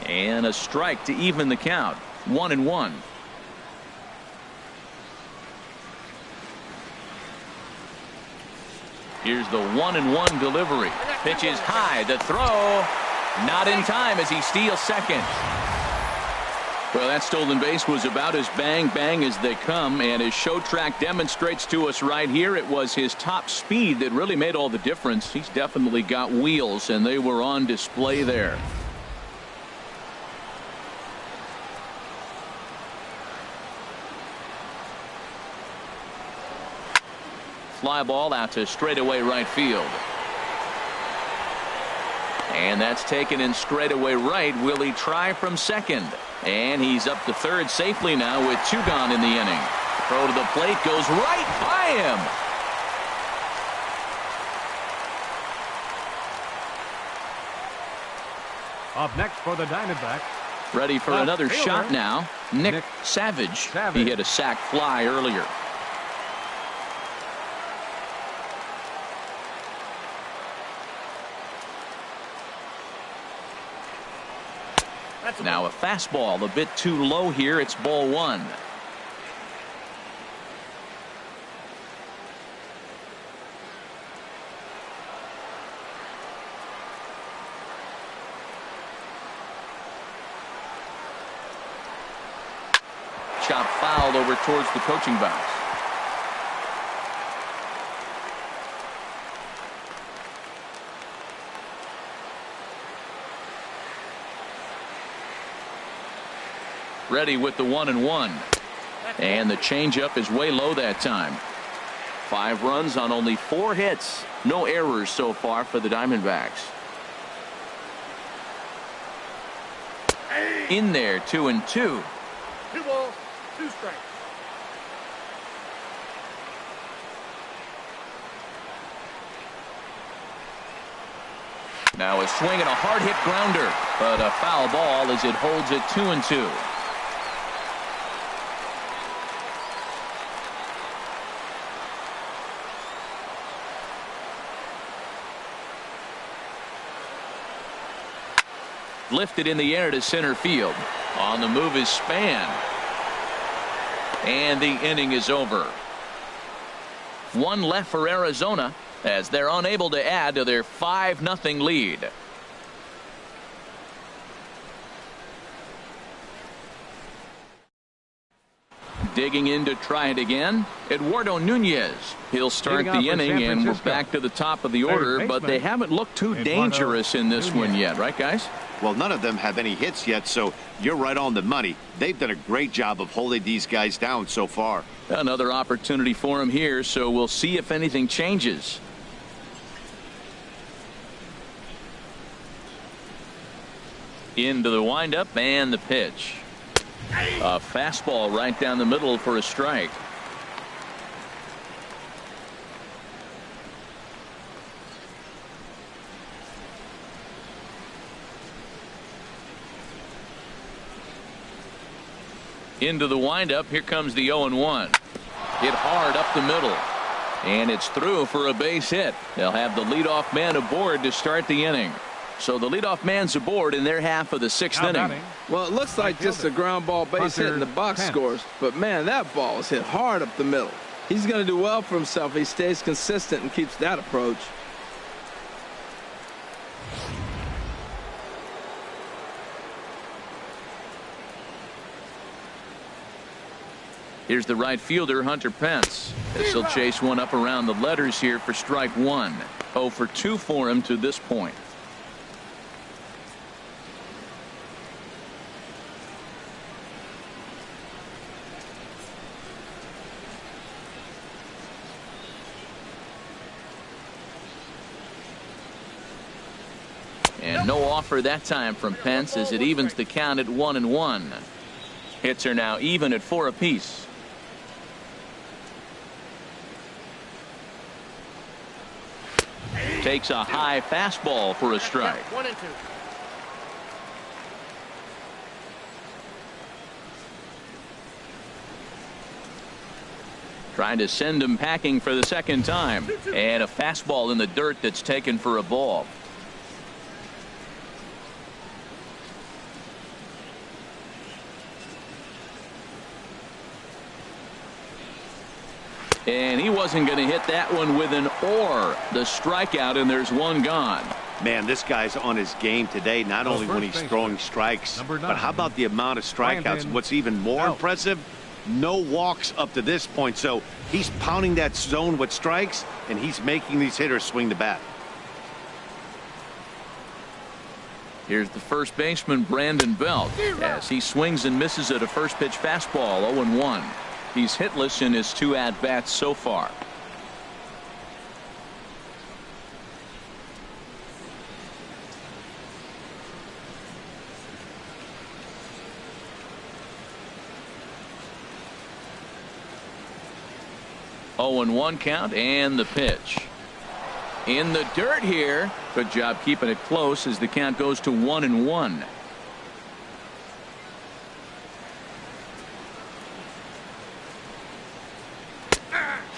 And a strike to even the count. 1-1. Here's the 1-1 delivery. Pitch is high. The throw not in time as he steals second. Well, that stolen base was about as bang bang as they come, and his show track demonstrates to us right here it was his top speed that really made all the difference. He's definitely got wheels, and they were on display there. Fly ball out to straightaway right field. And that's taken in straightaway right. Will he try from second? And he's up to third safely now with 2 gone in the inning. Throw to the plate goes right by him. Up next for the Diamondbacks. Ready for another shot now. Nick Savage. He hit a sac fly earlier. Now a fastball a bit too low here. It's ball 1. Chop fouled over towards the coaching box. Ready with the 1-1. And the changeup is way low that time. 5 runs on only 4 hits. No errors so far for the Diamondbacks. In there, 2-2. 2 balls, 2 strikes. Now a swing and a hard hit grounder, but a foul ball as it holds it 2-2. lifted in the air to center field. On the move is Span. And the inning is over. One left for Arizona as they're unable to add to their 5-0 lead. Digging in to try it again, Eduardo Nunez. He'll start the inning, and we're back to the top of the order, but they haven't looked too dangerous in this one yet, right, guys? Well, none of them have any hits yet, so you're right on the money. They've done a great job of holding these guys down so far. Another opportunity for him here, so we'll see if anything changes. Into the windup and the pitch. A fastball right down the middle for a strike. Into the windup. Here comes the 0-1. Hit hard up the middle. And it's through for a base hit. They'll have the leadoff man aboard to start the inning. So the leadoff man's aboard in their half of the 6th inning. Well, it looks like just a ground ball base hit in the box Pence. scores. But, man, that ball is hit hard up the middle. He's going to do well for himself if he stays consistent and keeps that approach. Here's the right fielder, Hunter Pence. This will chase one up around the letters here for strike 1. 0 for 2 for him to this point. And no offer that time from Pence as it evens the count at 1-1. Hits are now even at 4 apiece. Takes a high fastball for a strike. 1-2. Trying to send him packing for the second time. And a fastball in the dirt that's taken for a ball. And he wasn't going to hit that one with an or. The strikeout, and there's one gone. Man, this guy's on his game today, not only when he's throwing strikes, but how about the amount of strikeouts? What's even more impressive, no walks up to this point. So he's pounding that zone with strikes, and he's making these hitters swing the bat. Here's the first baseman, Brandon Belt, as he swings and misses at a first pitch fastball. 0-1. He's hitless in his 2 at-bats so far. Oh, 0-1 count, and the pitch. In the dirt here. Good job keeping it close as the count goes to 1-1.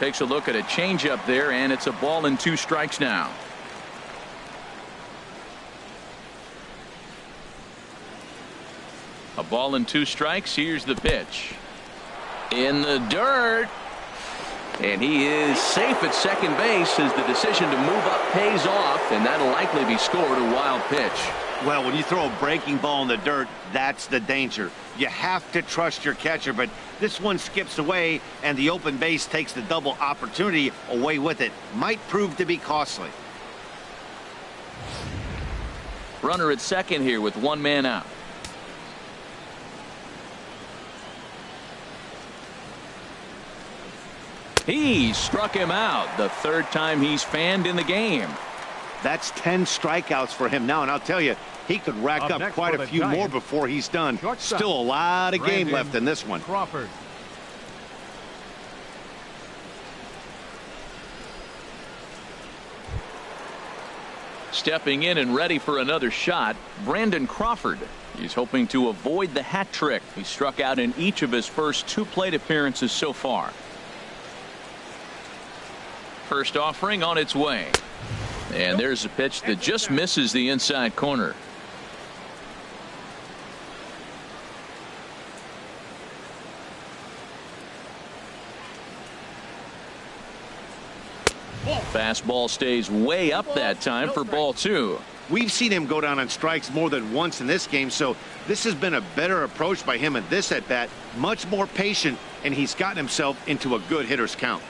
Takes a look at a changeup there, and it's a ball and 2 strikes now. A ball and 2 strikes. Here's the pitch. In the dirt. And he is safe at second base as the decision to move up pays off, and that'll likely be scored. A wild pitch. Well, when you throw a breaking ball in the dirt, that's the danger. You have to trust your catcher, but this one skips away, and the open base takes the double opportunity away with it. Might prove to be costly. Runner at second here with 1 man out. He struck him out. The 3rd time he's fanned in the game. That's 10 strikeouts for him now, and I'll tell you, he could rack up quite a few more before he's done. Still a lot of game left in this one. Crawford. Stepping in and ready for another shot, Brandon Crawford. He's hoping to avoid the hat trick. He struck out in each of his first 2 plate appearances so far. First offering on its way. And there's a pitch that just misses the inside corner. Fastball stays way up that time for ball 2. We've seen him go down on strikes more than once in this game, so this has been a better approach by him in this at-bat. Much more patient, and he's gotten himself into a good hitter's count.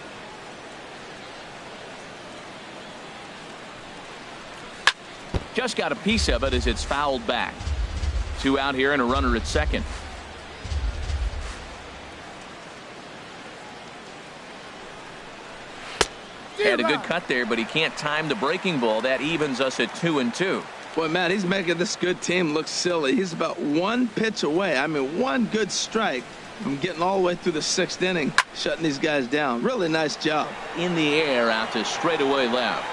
Just got a piece of it as it's fouled back. 2 out here and a runner at second. Had a good cut there, but he can't time the breaking ball. That evens us at 2-2. Boy, Matt, he's making this good team look silly. He's about 1 pitch away. I mean, 1 good strike from getting all the way through the 6th inning, shutting these guys down. Really nice job. In the air out to straightaway left.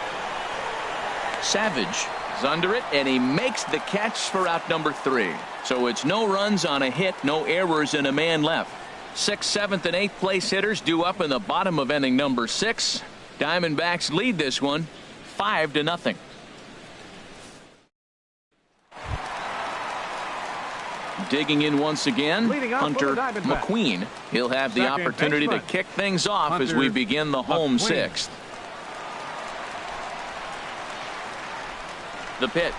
Savage is under it, and he makes the catch for out number 3. So it's no runs on a hit, no errors, and a man left. 6th, 7th, and 8th place hitters due up in the bottom of inning number 6. Diamondbacks lead this one 5-0. Digging in once again, Hunter McQueen. He'll have the opportunity to kick things off as we begin the home 6th. The pitch.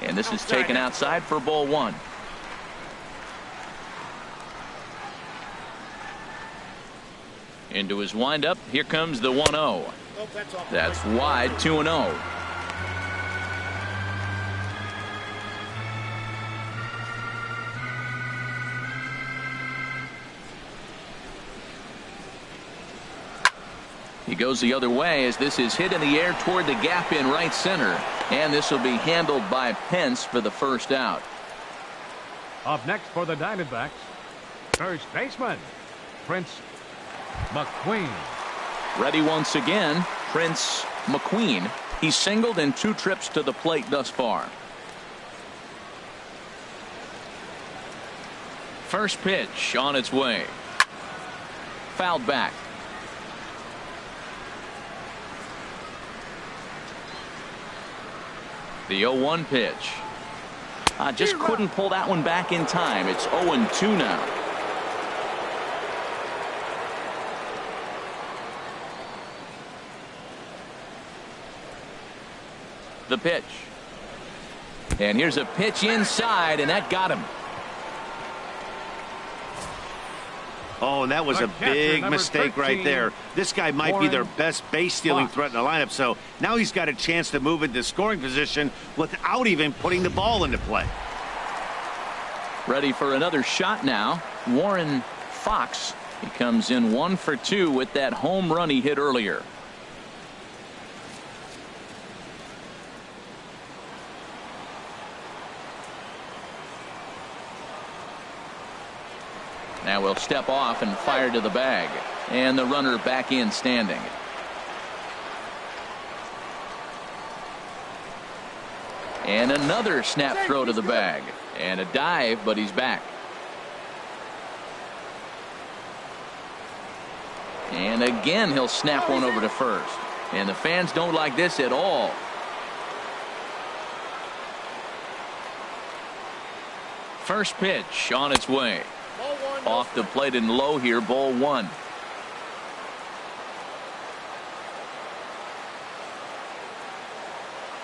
And this is taken outside for ball 1. Into his windup. Here comes the 1-0. That's wide. 2-0. He goes the other way as this is hit in the air toward the gap in right center. And this will be handled by Pence for the first out. Up next for the Diamondbacks, first baseman, Prince McQueen. Ready once again, Prince McQueen. He's singled in 2 trips to the plate thus far. First pitch on its way. Fouled back. The 0-1 pitch. Just couldn't pull that one back in time. It's 0-2 now. The pitch. And here's a pitch inside, and that got him. Oh, and that was a big mistake right there. This guy might be their best base stealing threat in the lineup, so now he's got a chance to move into scoring position without even putting the ball into play. Ready for another shot now. Warren Fox. He comes in 1 for 2 with that home run he hit earlier. Now we'll step off and fire to the bag. And the runner back in standing. And another snap throw to the bag. And a dive, but he's back. And again he'll snap one over to first. And the fans don't like this at all. First pitch on its way. Off the plate and low here, ball 1.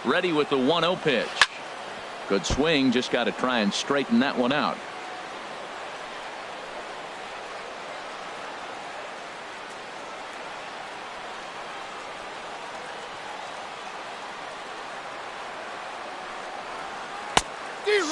Ready with the 1-0 pitch. Good swing, just got to try and straighten that one out.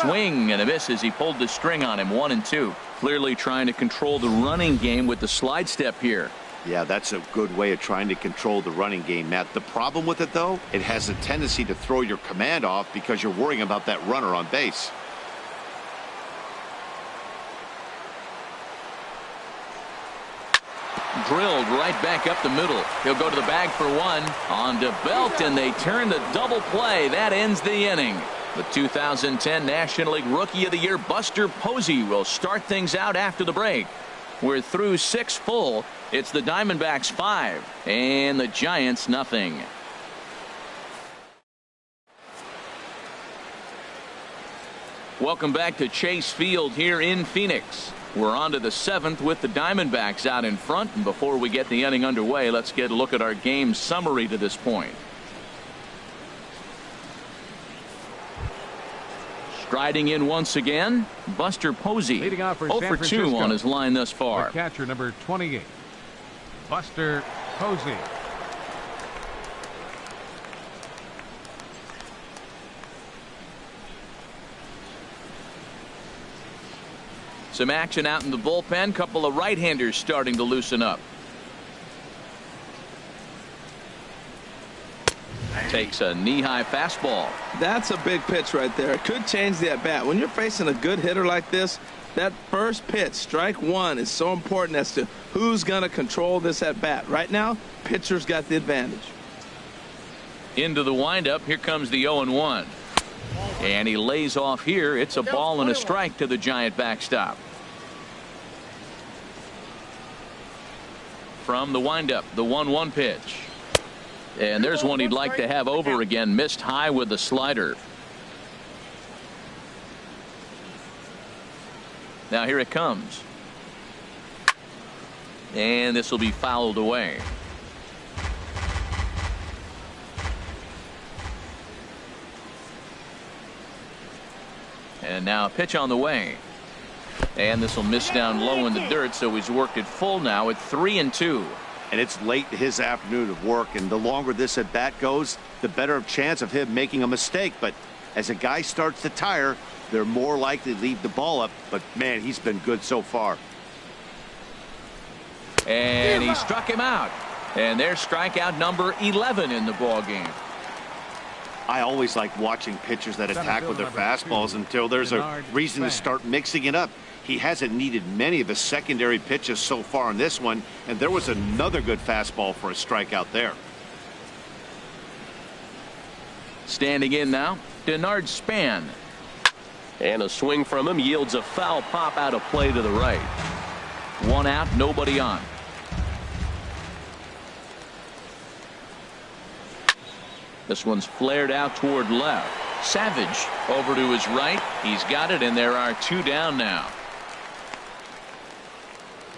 Swing and a miss as he pulled the string on him. 1-2. Clearly trying to control the running game with the slide step here. Yeah, that's a good way of trying to control the running game, Matt. The problem with it, though, it has a tendency to throw your command off because you're worrying about that runner on base. Drilled right back up the middle. He'll go to the bag for 1. On to Belt, and they turn the double play. That ends the inning. The 2010 National League Rookie of the Year Buster Posey will start things out after the break. We're through 6 full. It's the Diamondbacks 5 and the Giants nothing. Welcome back to Chase Field here in Phoenix. We're on to the 7th with the Diamondbacks out in front. And before we get the inning underway, let's get a look at our game summary to this point. Striding in once again, Buster Posey. Leading off for 0 San for 2 Francisco, on his line thus far. the catcher number 28, Buster Posey. Some action out in the bullpen. Couple of right-handers starting to loosen up. Takes a knee-high fastball. That's a big pitch right there. It could change the at-bat. When you're facing a good hitter like this, that first pitch, strike one, is so important as to who's going to control this at-bat. Right now, pitcher's got the advantage. Into the windup. Here comes the 0-1. And he lays off here. It's a ball and a strike to the Giant backstop. From the windup, the 1-1 pitch. And there's one he'd like to have over again. Missed high with the slider. Now here it comes. And this will be fouled away. And now a pitch on the way. And this will miss down low in the dirt, so he's worked it full now at 3-2. And it's late in his afternoon of work, and the longer this at bat goes, the better chance of him making a mistake. But as a guy starts to tire, they're more likely to leave the ball up. But man, he's been good so far. And he struck him out. And there's strikeout number 11 in the ball game. I always like watching pitchers that attack with their fastballs until there's a reason to start mixing it up. He hasn't needed many of his secondary pitches so far in this one, and there was another good fastball for a strikeout there. Standing in now, Denard Span. And a swing from him yields a foul pop out of play to the right. 1 out, nobody on. This one's flared out toward left. Savage over to his right. He's got it, and there are 2 down now.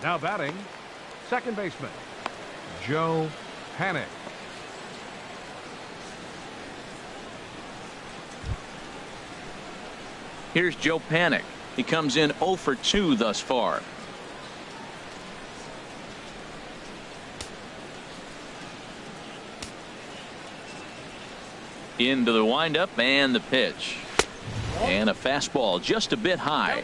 Now batting, second baseman, Joe Panic. Here's Joe Panic. He comes in 0 for 2 thus far. Into the windup and the pitch. And a fastball just a bit high.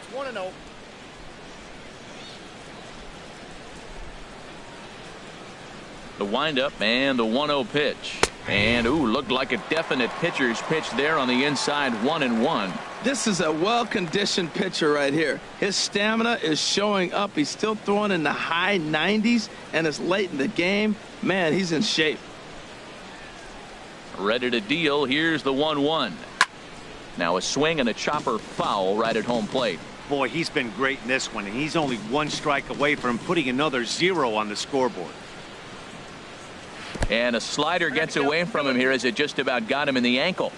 The windup and the 1-0 pitch. And ooh, looked like a definite pitcher's pitch there on the inside. 1-1. This is a well-conditioned pitcher right here. His stamina is showing up. He's still throwing in the high 90s, and it's late in the game. Man, he's in shape. Ready to deal. Here's the 1-1. Now a swing and a chopper foul right at home plate. Boy, he's been great in this one, and he's only 1 strike away from putting another 0 on the scoreboard. And a slider gets away from him here as it just about got him in the ankle.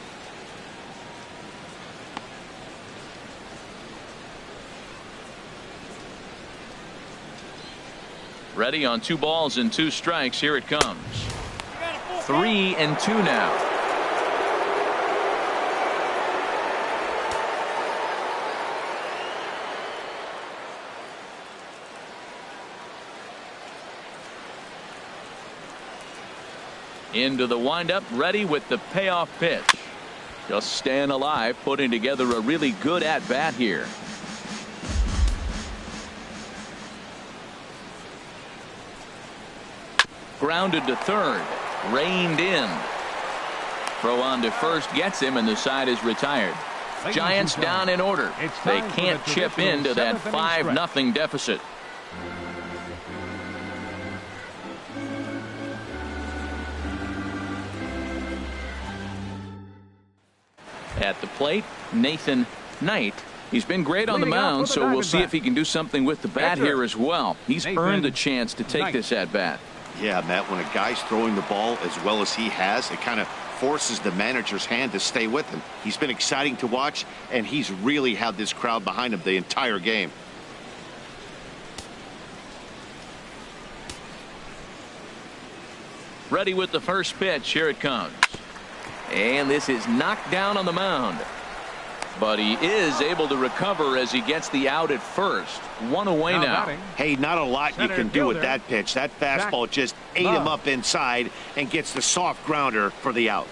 Ready on 2 balls and 2 strikes. Here it comes. 3-2 now. Into the windup, ready with the payoff pitch. Just staying alive, putting together a really good at-bat here. Grounded to third, reined in. Throw on to first gets him, and the side is retired. Giants down in order. They can't chip into that 5-0 deficit. At the plate, Nathan Knight. He's been great on the mound, so we'll see if he can do something with the bat here as well. He's earned the chance to take this at bat. Yeah, Matt, when a guy's throwing the ball as well as he has, it kind of forces the manager's hand to stay with him. He's been exciting to watch, and he's really had this crowd behind him the entire game. Ready with the first pitch. Here it comes. And this is knocked down on the mound. But he is able to recover as he gets the out at first. One away now. Hey, not a lot you can do with that pitch. That fastball just ate him up inside and gets the soft grounder for the out.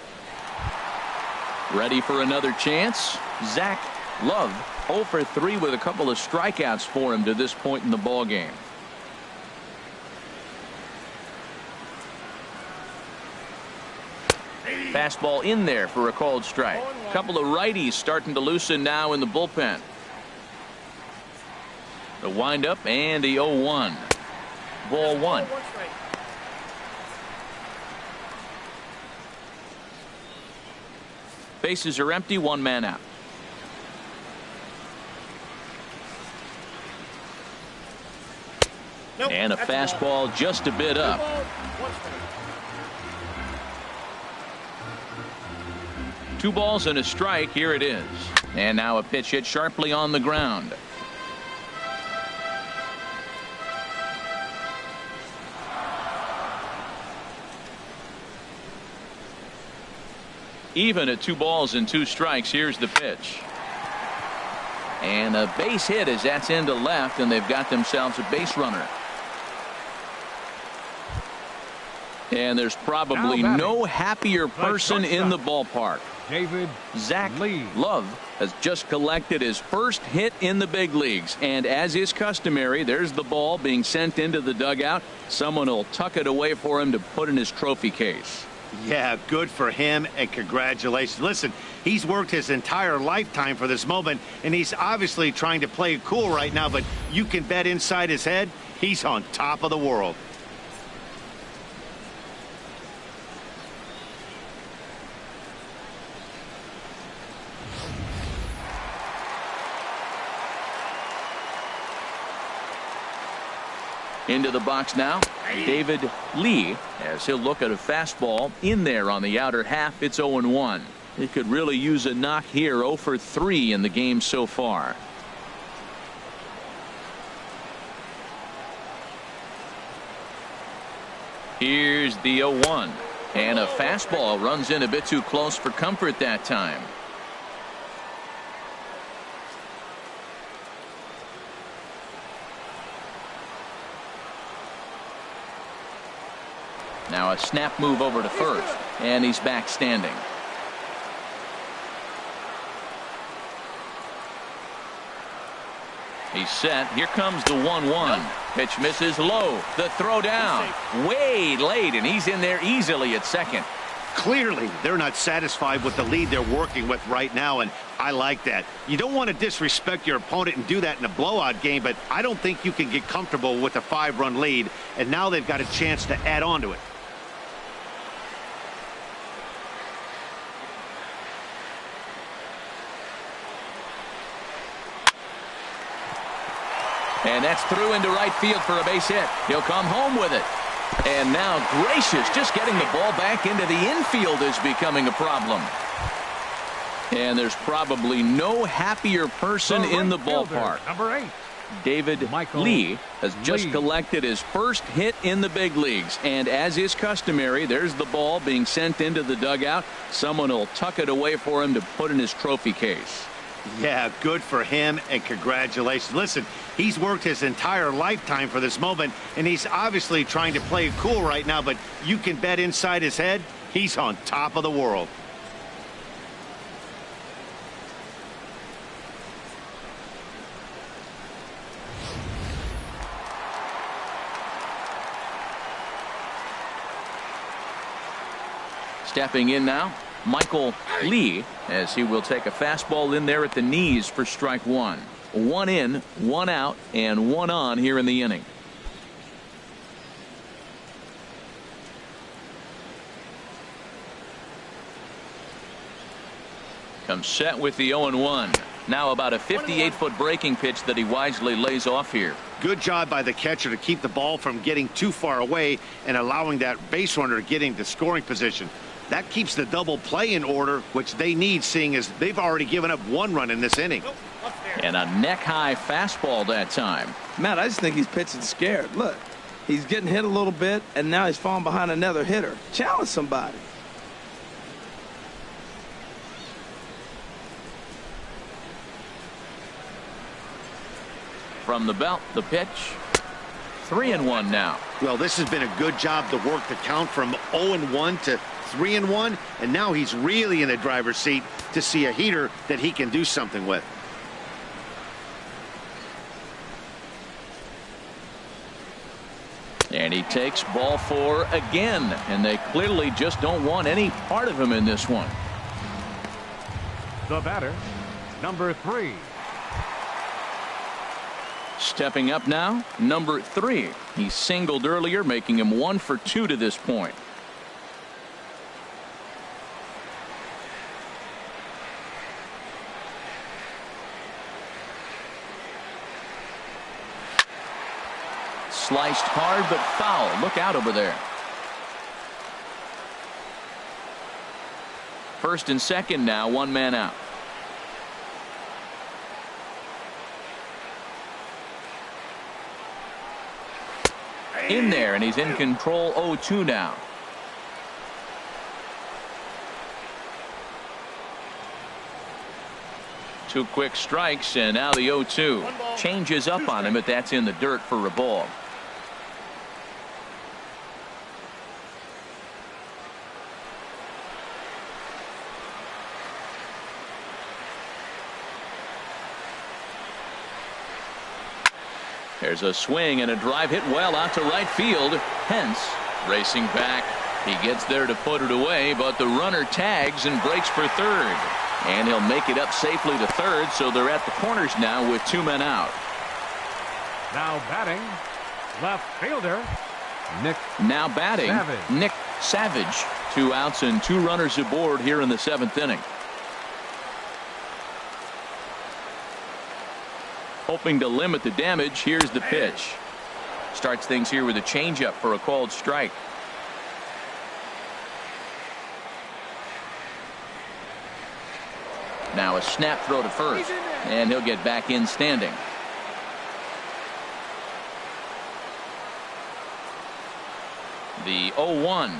Ready for another chance. Zach Love 0 for 3 with a couple of strikeouts for him to this point in the ball game. Fastball in there for a called strike. Couple of righties starting to loosen now in the bullpen. The windup and the 0-1. Ball one. Bases are empty. One man out. And a fastball just a bit up. Two balls and a strike. Here it is. And now a pitch hit sharply on the ground. Even at 2 balls and 2 strikes. Here's the pitch. And a base hit as that's into left, and they've got themselves a base runner. And there's probably no happier person in the ballpark. Zach Love has just collected his first hit in the big leagues. And as is customary, there's the ball being sent into the dugout. Someone will tuck it away for him to put in his trophy case. Yeah, good for him, and congratulations. Listen, he's worked his entire lifetime for this moment, and he's obviously trying to play it cool right now, but you can bet inside his head, he's on top of the world. Into the box now, David Lee, as he'll look at a fastball in there on the outer half. It's 0-1. He could really use a knock here. 0 for 3 in the game so far. Here's the 0-1. And a fastball runs in a bit too close for comfort that time. Now a snap move over to first, and he's back standing. He's set. Here comes the 1-1. Pitch misses low. The throw down way late, and he's in there easily at second. Clearly, they're not satisfied with the lead they're working with right now, and I like that. You don't want to disrespect your opponent and do that in a blowout game, but I don't think you can get comfortable with a 5-run lead, and now they've got a chance to add on to it. And that's through into right field for a base hit. He'll come home with it. And now Gracious, just getting the ball back into the infield is becoming a problem. And there's probably no happier person in the ballpark. Number 8. David Lee has just collected his first hit in the big leagues. And as is customary, there's the ball being sent into the dugout. Someone will tuck it away for him to put in his trophy case. Yeah, good for him, and congratulations. Listen, he's worked his entire lifetime for this moment, and he's obviously trying to play it cool right now, but you can bet inside his head, he's on top of the world. Stepping in now, Michael Lee, as he will take a fastball in there at the knees for strike 1. 1 in, 1 out, and 1 on here in the inning. Comes set with the 0-1. Now about a 58-foot breaking pitch that he wisely lays off here. Good job by the catcher to keep the ball from getting too far away and allowing that base runner to get into scoring position. That keeps the double play in order, which they need, seeing as they've already given up 1 run in this inning. And a neck-high fastball that time. Matt, I just think he's pitching scared. Look, he's getting hit a little bit, and now he's falling behind another hitter. Challenge somebody. From the belt, the pitch. 3-1 now. Well, this has been a good job to work the count from 0-1 to 3-1, and now he's really in the driver's seat to see a heater that he can do something with. And he takes ball 4 again, and they clearly just don't want any part of him in this one. The batter, number 3. Stepping up now, number 3. He singled earlier, making him 1 for 2 to this point. Sliced hard but foul. Look out over there. First and second now, 1 man out. In there, and he's in control. 0-2 now. Two quick strikes, and now the 0-2. Changes up on him, but that's in the dirt for a ball. There's a swing and a drive hit well out to right field. Pence racing back. He gets there to put it away, but the runner tags and breaks for third. And he'll make it up safely to third, so they're at the corners now with 2 men out. Now batting, left fielder, Nick. Now batting, Savage. Nick Savage. 2 outs and 2 runners aboard here in the 7th inning. Hoping to limit the damage. Here's the pitch. Starts things here with a changeup for a called strike. Now a snap throw to first, and he'll get back in standing. The 0-1.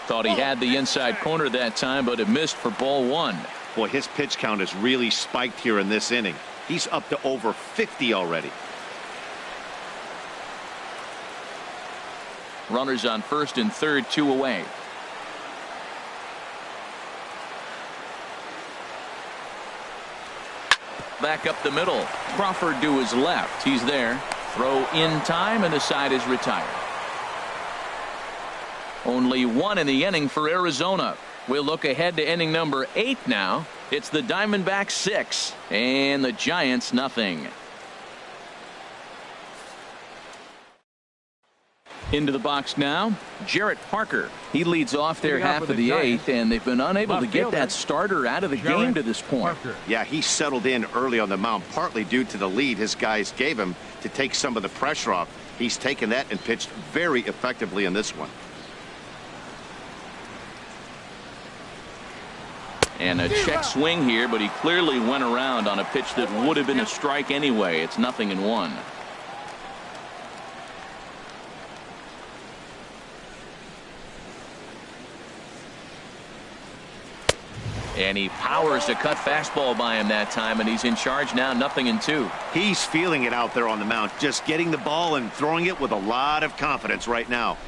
Thought he had the inside corner that time, but it missed for ball 1. Boy, his pitch count has really spiked here in this inning. He's up to over 50 already. Runners on first and third, 2 away. Back up the middle. Crawford to his left. He's there. Throw in time, and the side is retired. Only 1 in the inning for Arizona. We'll look ahead to inning number 8 now. It's the Diamondbacks 6 and the Giants nothing. Into the box now, Jarrett Parker. He leads off their half of the 8th, and they've been unable to get that starter out of the game to this point. Yeah, he settled in early on the mound, partly due to the lead his guys gave him to take some of the pressure off. He's taken that and pitched very effectively in this one. And a check swing here, but he clearly went around on a pitch that would have been a strike anyway. It's 0-1. And he powers a cut fastball by him that time, and he's in charge now, 0-2. He's feeling it out there on the mound, just getting the ball and throwing it with a lot of confidence right now.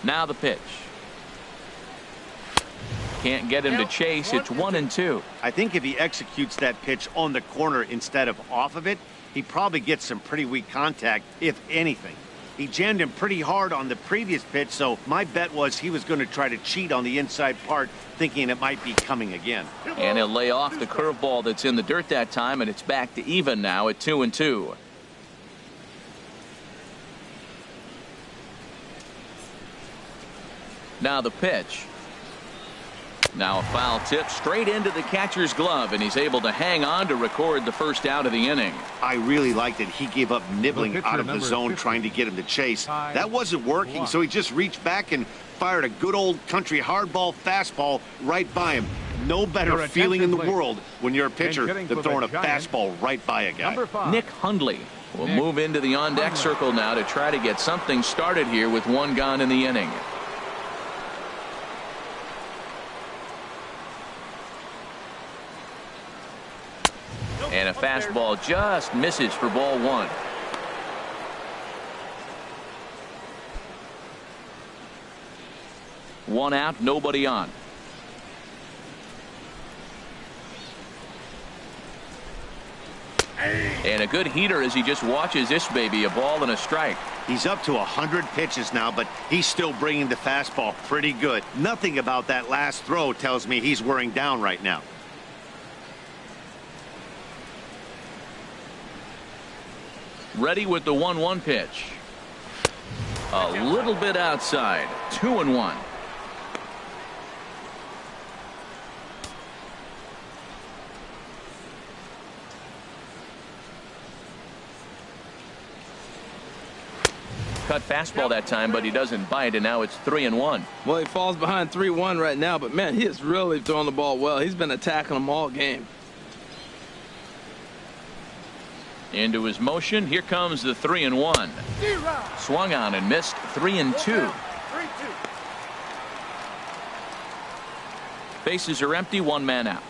Now the pitch. Can't get him to chase. It's 1-2. I think if he executes that pitch on the corner instead of off of it, he probably gets some pretty weak contact, if anything. He jammed him pretty hard on the previous pitch, so my bet was he was going to try to cheat on the inside part, thinking it might be coming again. And he'll lay off the curveball that's in the dirt that time, and it's back to even now at 2-2. Now the pitch. Now a foul tip straight into the catcher's glove, and he's able to hang on to record the first out of the inning. I really liked it. He gave up nibbling out of the zone 50. Trying to get him to chase. That wasn't working, so he just reached back and fired a good old country hardball fastball right by him. No better feeling in the world when you're a pitcher than throwing a fastball right by a guy. Nick Hundley will move into the on-deck circle now to try to get something started here with one gone in the inning. And a fastball just misses for ball one. One out, nobody on. And a good heater as he just watches this baby, a ball and a strike. He's up to 100 pitches now, but he's still bringing the fastball pretty good. Nothing about that last throw tells me he's wearing down right now. Ready with the 1-1 pitch. A little bit outside. 2-1. Cut fastball that time, but he doesn't bite, and now it's 3-1. Well, he falls behind 3-1 right now, but man, he is really throwing the ball well. He's been attacking them all game. Into his motion. Here comes the 3-1. Swung on and missed. 3-2. Bases are empty. One man out.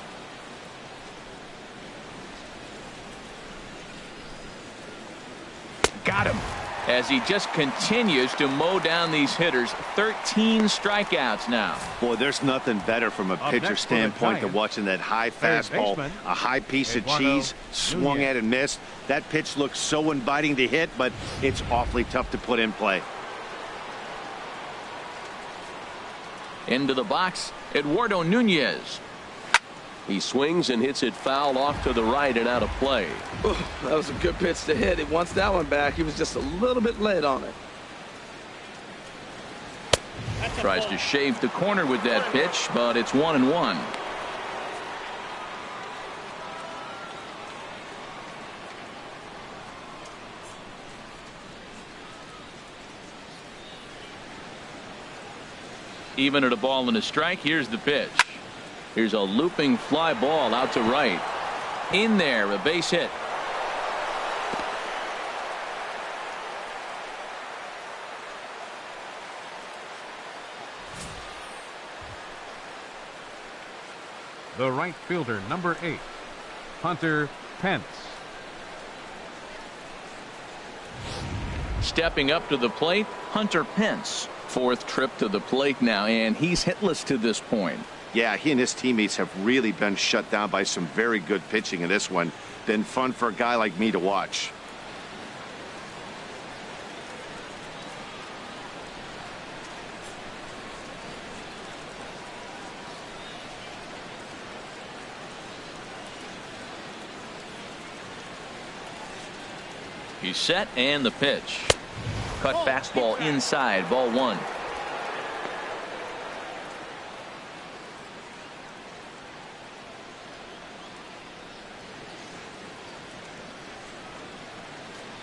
Got him. As he just continues to mow down these hitters. 13 strikeouts now. Boy, there's nothing better from a pitcher standpoint than watching that high fastball, a high piece of cheese, swung at and missed. That pitch looks so inviting to hit, but it's awfully tough to put in play. Into the box, Eduardo Nunez. He swings and hits it foul off to the right and out of play. Ooh, that was a good pitch to hit. He wants that one back. He was just a little bit late on it. Tries to shave the corner with that pitch, but it's 1-1. Even at a ball and a strike, here's the pitch. Here's a looping fly ball out to right. In there, a base hit. The right fielder, number 8, Hunter Pence. Stepping up to the plate, Hunter Pence. Fourth trip to the plate now, and he's hitless to this point. Yeah, he and his teammates have really been shut down by some very good pitching in this one. Been fun for a guy like me to watch. He's set, and the pitch. Cut fastball inside, ball one.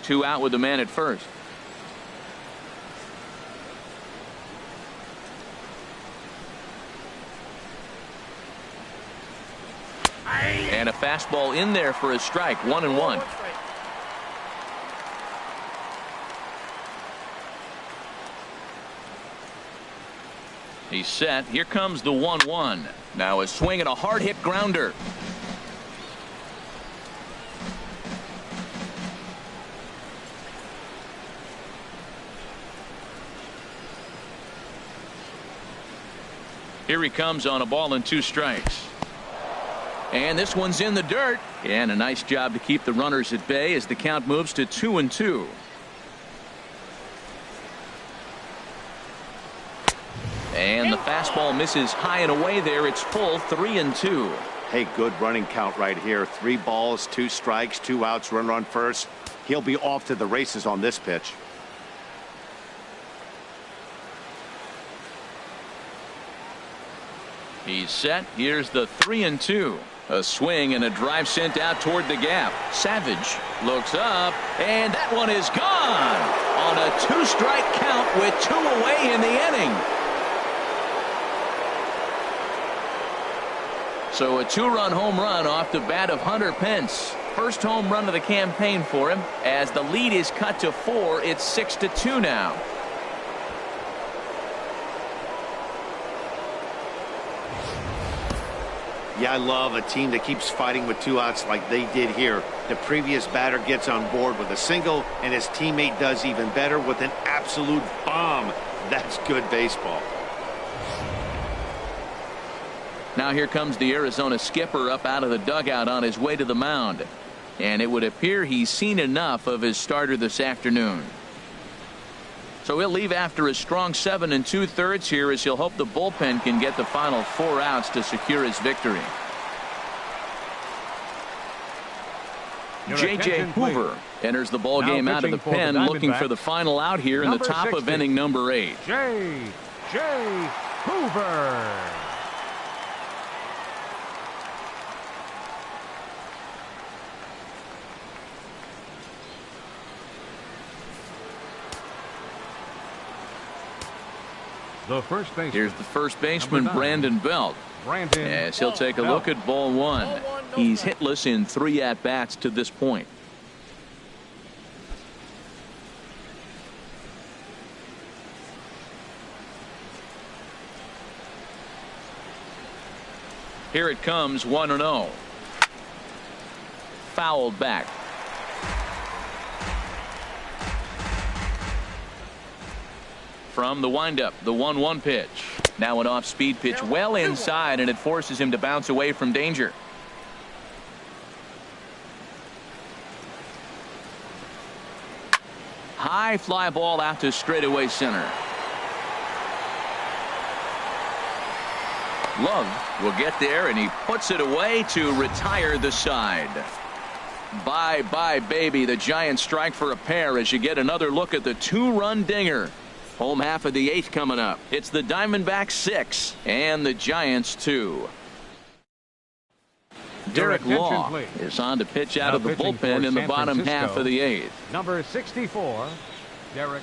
Two out with the man at first. And a fastball in there for a strike. 1-1. He's set. Here comes the 1-1. Now a swing and a hard hit grounder. Here he comes on a ball and 2 strikes. And this one's in the dirt. And a nice job to keep the runners at bay as the count moves to 2-2. And the fastball misses high and away there. It's full, 3-2. Hey, good running count right here. 3 balls, 2 strikes, 2 outs, runner on first. He'll be off to the races on this pitch. He's set. Here's the 3-2. A swing and a drive sent out toward the gap. Savage looks up, and that one is gone on a 2-strike count with 2 away in the inning. So a 2-run home run off the bat of Hunter Pence. First home run of the campaign for him. As the lead is cut to 4, it's 6-2 now. Yeah, I love a team that keeps fighting with 2 outs like they did here. The previous batter gets on board with a single, and his teammate does even better with an absolute bomb. That's good baseball. Now here comes the Arizona skipper up out of the dugout on his way to the mound. And it would appear he's seen enough of his starter this afternoon. So he'll leave after a strong 7 2/3 here, as he'll hope the bullpen can get the final 4 outs to secure his victory. J.J. Hoover enters the ball game out of the pen, looking for the final out here in the top of inning number 8. J.J. Hoover. Here's the first baseman, Brandon Belt. As he'll take a look at ball 1. He's hitless in 3 at-bats to this point. Here it comes, 1-0. Fouled back. From the windup, the 1-1 pitch. Now an off-speed pitch well inside, and it forces him to bounce away from danger. High fly ball out to straightaway center. Love will get there, and he puts it away to retire the side. Bye-bye, baby. The Giants strike for a pair as you get another look at the 2-run dinger. Home half of the 8th coming up. It's the Diamondbacks 6 and the Giants 2. Derek Law is on to pitch out of the bullpen in the bottom half of the 8th. Number 64, Derek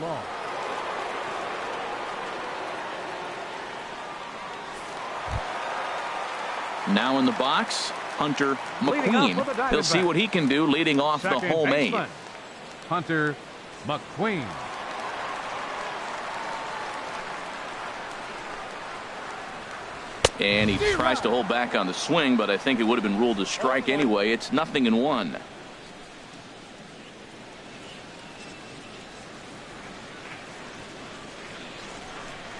Law. Now in the box, Hunter McQueen. He'll see what he can do leading off the home 8th. Hunter McQueen. And he tries to hold back on the swing, but I think it would have been ruled a strike anyway. It's 0-1.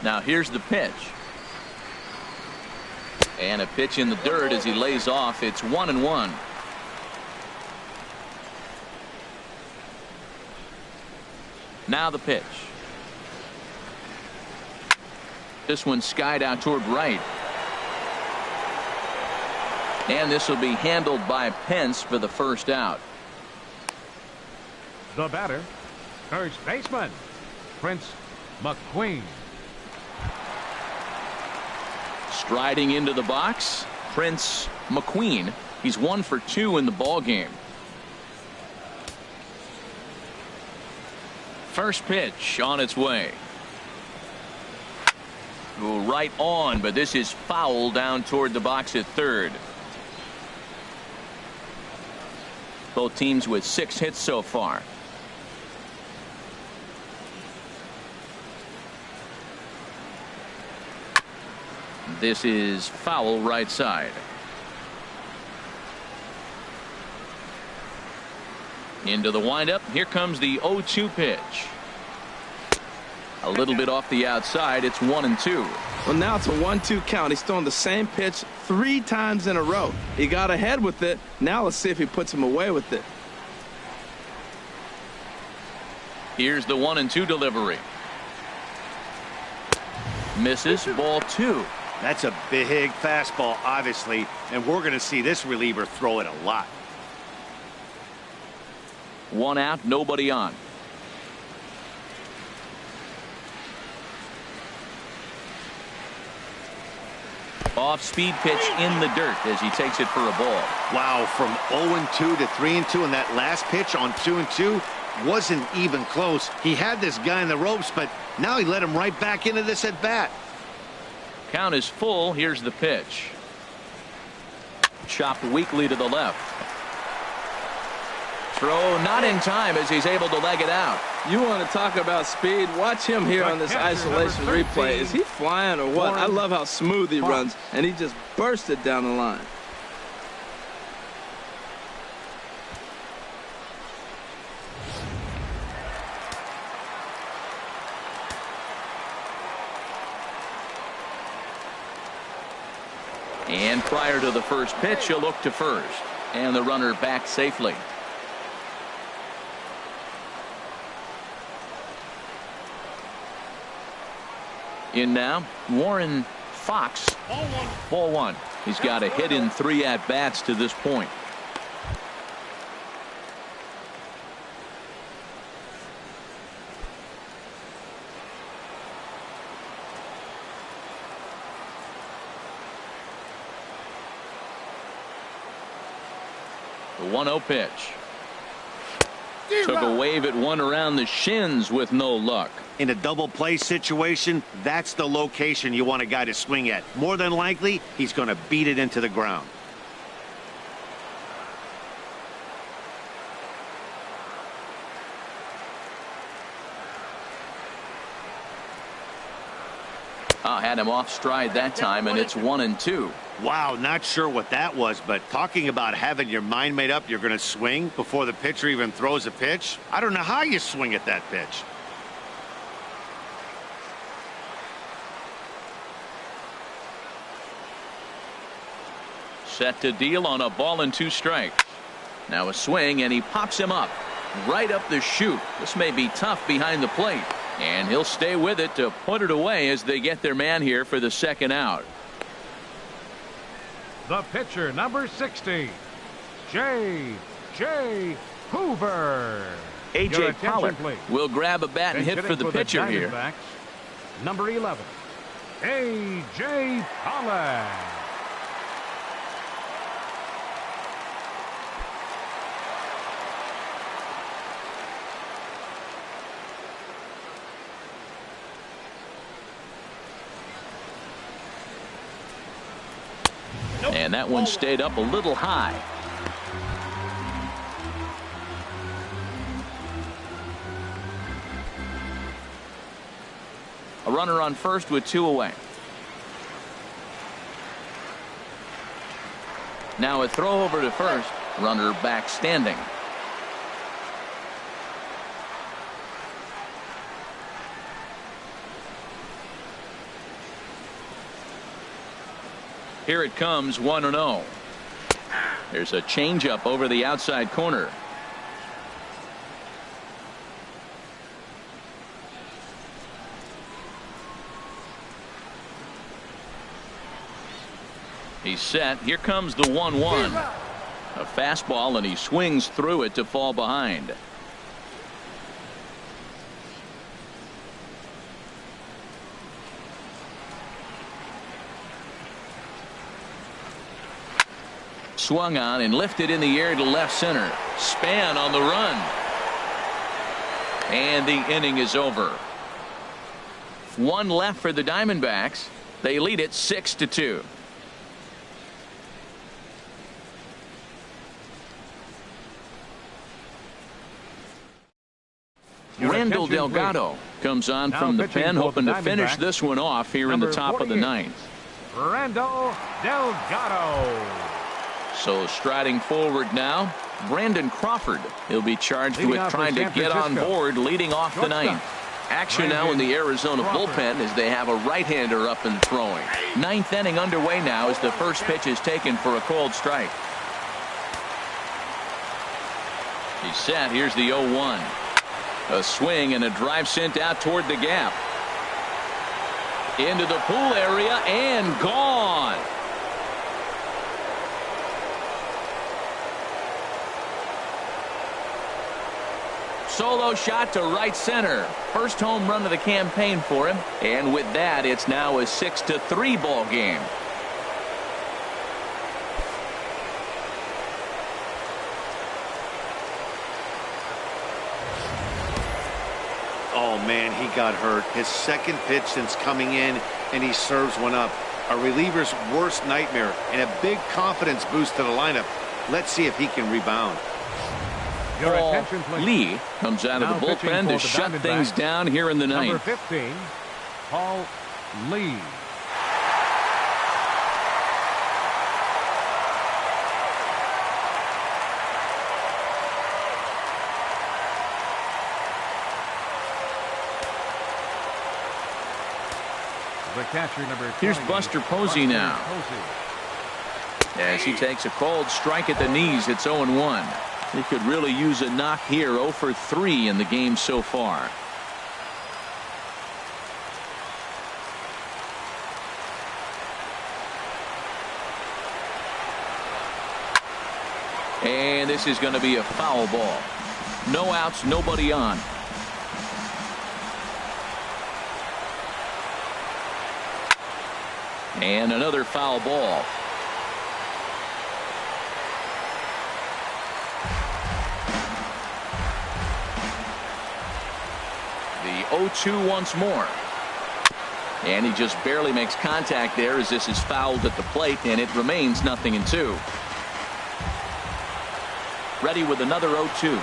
Now here's the pitch. And a pitch in the dirt as he lays off. It's 1-1. Now the pitch. This one skied out toward right. And this will be handled by Pence for the first out. The batter, first baseman, Prince McQueen. Striding into the box, Prince McQueen. He's 1 for 2 in the ball game. First pitch on its way. Right on, but this is foul down toward the box at third. Both teams with 6 hits so far. This is foul right side. Into the windup. Here comes the 0-2 pitch. A little bit off the outside. It's 1-2. Well, now it's a 1-2 count. He's throwing the same pitch 3 times in a row. He got ahead with it. Now let's see if he puts him away with it. Here's the 1-2 delivery. Misses, ball 2. That's a big fastball, obviously, and we're going to see this reliever throw it a lot. 1 out, nobody on. Off-speed pitch in the dirt as he takes it for a ball. Wow, from 0-2 to 3-2, and that last pitch on 2-2 wasn't even close. He had this guy in the ropes, but now he let him right back into this at bat. Count is full. Here's the pitch. Chopped weakly to the left. Throw not in time as he's able to leg it out. You want to talk about speed? Watch him here on this isolation replay. Is he flying or what? I love how smooth he runs, and he just bursted down the line. And prior to the first pitch, he'll look to first. And the runner back safely. In now, Warren Fox. Ball one. He's got a hit in 3 at-bats to this point. The 1-0 pitch. Took a wave at one around the shins with no luck. In a double play situation, that's the location you want a guy to swing at. More than likely, he's going to beat it into the ground. Had him off stride that time, and it's 1-2. Wow, not sure what that was, but talking about having your mind made up you're going to swing before the pitcher even throws a pitch. I don't know how you swing at that pitch. Set to deal on a ball and 2 strikes. Now a swing, and he pops him up right up the chute. This may be tough behind the plate, and he'll stay with it to put it away as they get their man here for the second out. The pitcher, number 60, J.J. Hoover. A.J. Pollock will grab a bat and hit for the pitcher here. Number 11, A.J. Pollock. And that one stayed up a little high. A runner on first with 2 away. Now a throw over to first. Runner back standing. Here it comes, 1-0. There's a changeup over the outside corner. He's set. Here comes the 1-1. A fastball, and he swings through it to fall behind. Swung on and lifted in the air to left center. Span on the run. And the inning is over. 1 left for the Diamondbacks. They lead it 6-2. Randall Delgado comes on from the pen, hoping to finish this one off here in the top of the 9th. Randall Delgado. So striding forward now, Brandon Crawford. He'll be charged with trying to get on board leading off the 9th. Action now in the Arizona bullpen as they have a right-hander up and throwing. 9th inning underway now as the first pitch is taken for a cold strike. He's set. Here's the 0-1. A swing and a drive sent out toward the gap. Into the pool area and gone. Solo shot to right center. First home run of the campaign for him. And with that, it's now a 6-3 ball game. man, he got hurt. His second pitch since coming in, and he serves one up. A reliever's worst nightmare and a big confidence boost to the lineup. Let's see if he can rebound. Your attention, please. Lee comes out of the bullpen to shut things down here in the ninth. Number 15, Paul Lee. The catcher, number 20, here's Buster Posey now. As he takes a cold strike at the knees, it's 0-1. He could really use a knock here. 0 for 3 in the game so far. And this is going to be a foul ball. No outs, nobody on. And another foul ball. The 0-2 once more. And he just barely makes contact there as this is fouled at the plate, and it remains 0-2. Ready with another 0-2.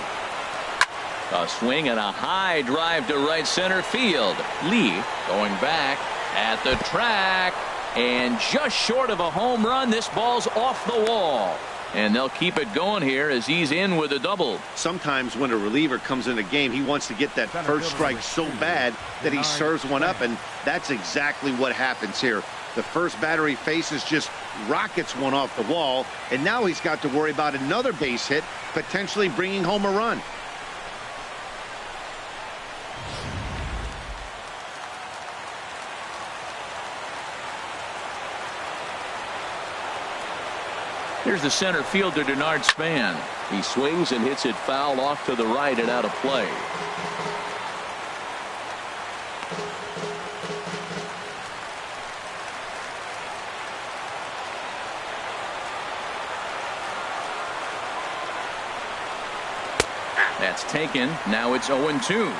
A swing and a high drive to right center field. Lee going back at the track. And just short of a home run, this ball's off the wall. And they'll keep it going here as he's in with a double. Sometimes when a reliever comes in a game, he wants to get that first strike so bad that he serves one up, and that's exactly what happens here. The first batter he faces just rockets one off the wall, and now he's got to worry about another base hit, potentially bringing home a run. Here's the center fielder, Denard Span. He swings and hits it foul off to the right and out of play. That's taken. Now it's 0-2.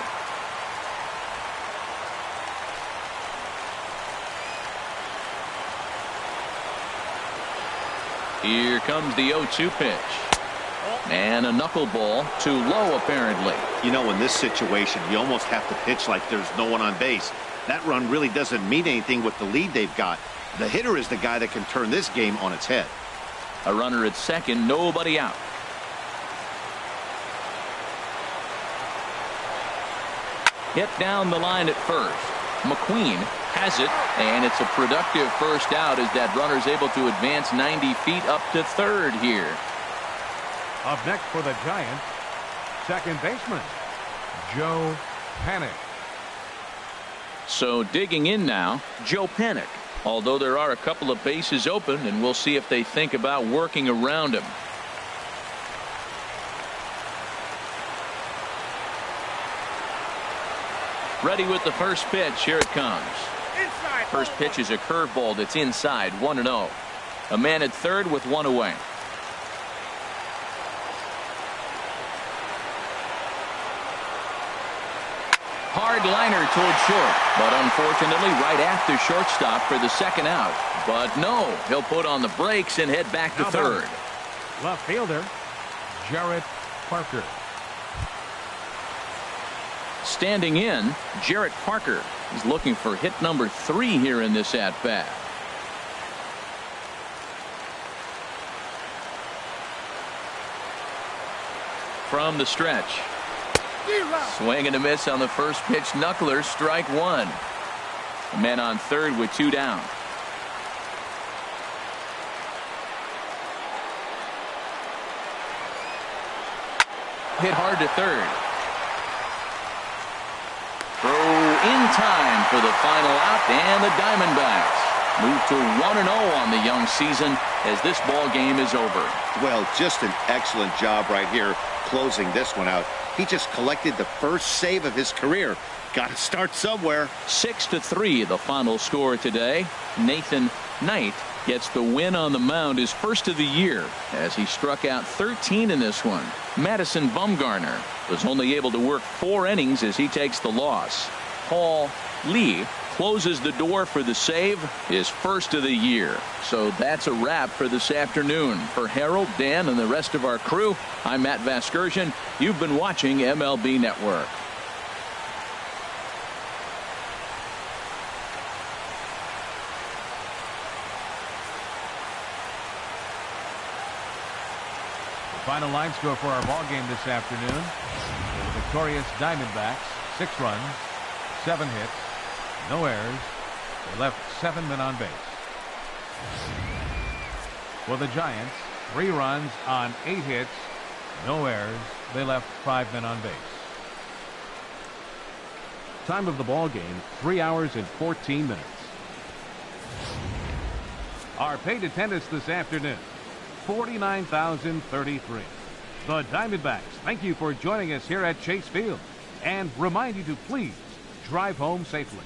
Here comes the 0-2 pitch. And a knuckleball too low, apparently. You know, in this situation, you almost have to pitch like there's no one on base. That run really doesn't mean anything with the lead they've got. The hitter is the guy that can turn this game on its head. A runner at second, nobody out. Hit down the line at first. McQueen has it, and it's a productive first out as that runner's able to advance 90 feet up to third here. Up next for the Giants, second baseman, Joe Panik. So digging in now, Joe Panik. Although there are a couple of bases open, and we'll see if they think about working around him. Ready with the first pitch. Here it comes. Inside. First pitch is a curveball that's inside. 1-0. A man at third with one away. Hard liner toward short, but unfortunately right after shortstop for the second out. But no, he'll put on the brakes and head back to third. Left fielder, Jarrett Parker. Standing in, Jarrett Parker is looking for hit number 3 here in this at-bat. From the stretch. Swing and a miss on the first pitch. Knuckler, strike one. A man on third with 2 down. Hit hard to third. Throw in time for the final out, and the Diamondbacks move to 1-0 on the young season as this ball game is over. Well, just an excellent job right here closing this one out. He just collected the first save of his career. Got to start somewhere. 6-3 the final score today. Nathan Knight gets the win on the mound, his first of the year, as he struck out 13 in this one. Madison Bumgarner was only able to work 4 innings as he takes the loss. Paul Lee closes the door for the save, his first of the year. So that's a wrap for this afternoon. For Harold, Dan, and the rest of our crew, I'm Matt Vasgersian. You've been watching MLB Network. Final line score for our ball game this afternoon. The victorious Diamondbacks, 6 runs, 7 hits, no errors. They left 7 men on base. For the Giants, 3 runs on 8 hits, no errors. They left 5 men on base. Time of the ball game, 3 hours and 14 minutes. Our paid attendance this afternoon, 49,033. The Diamondbacks thank you for joining us here at Chase Field and remind you to please drive home safely.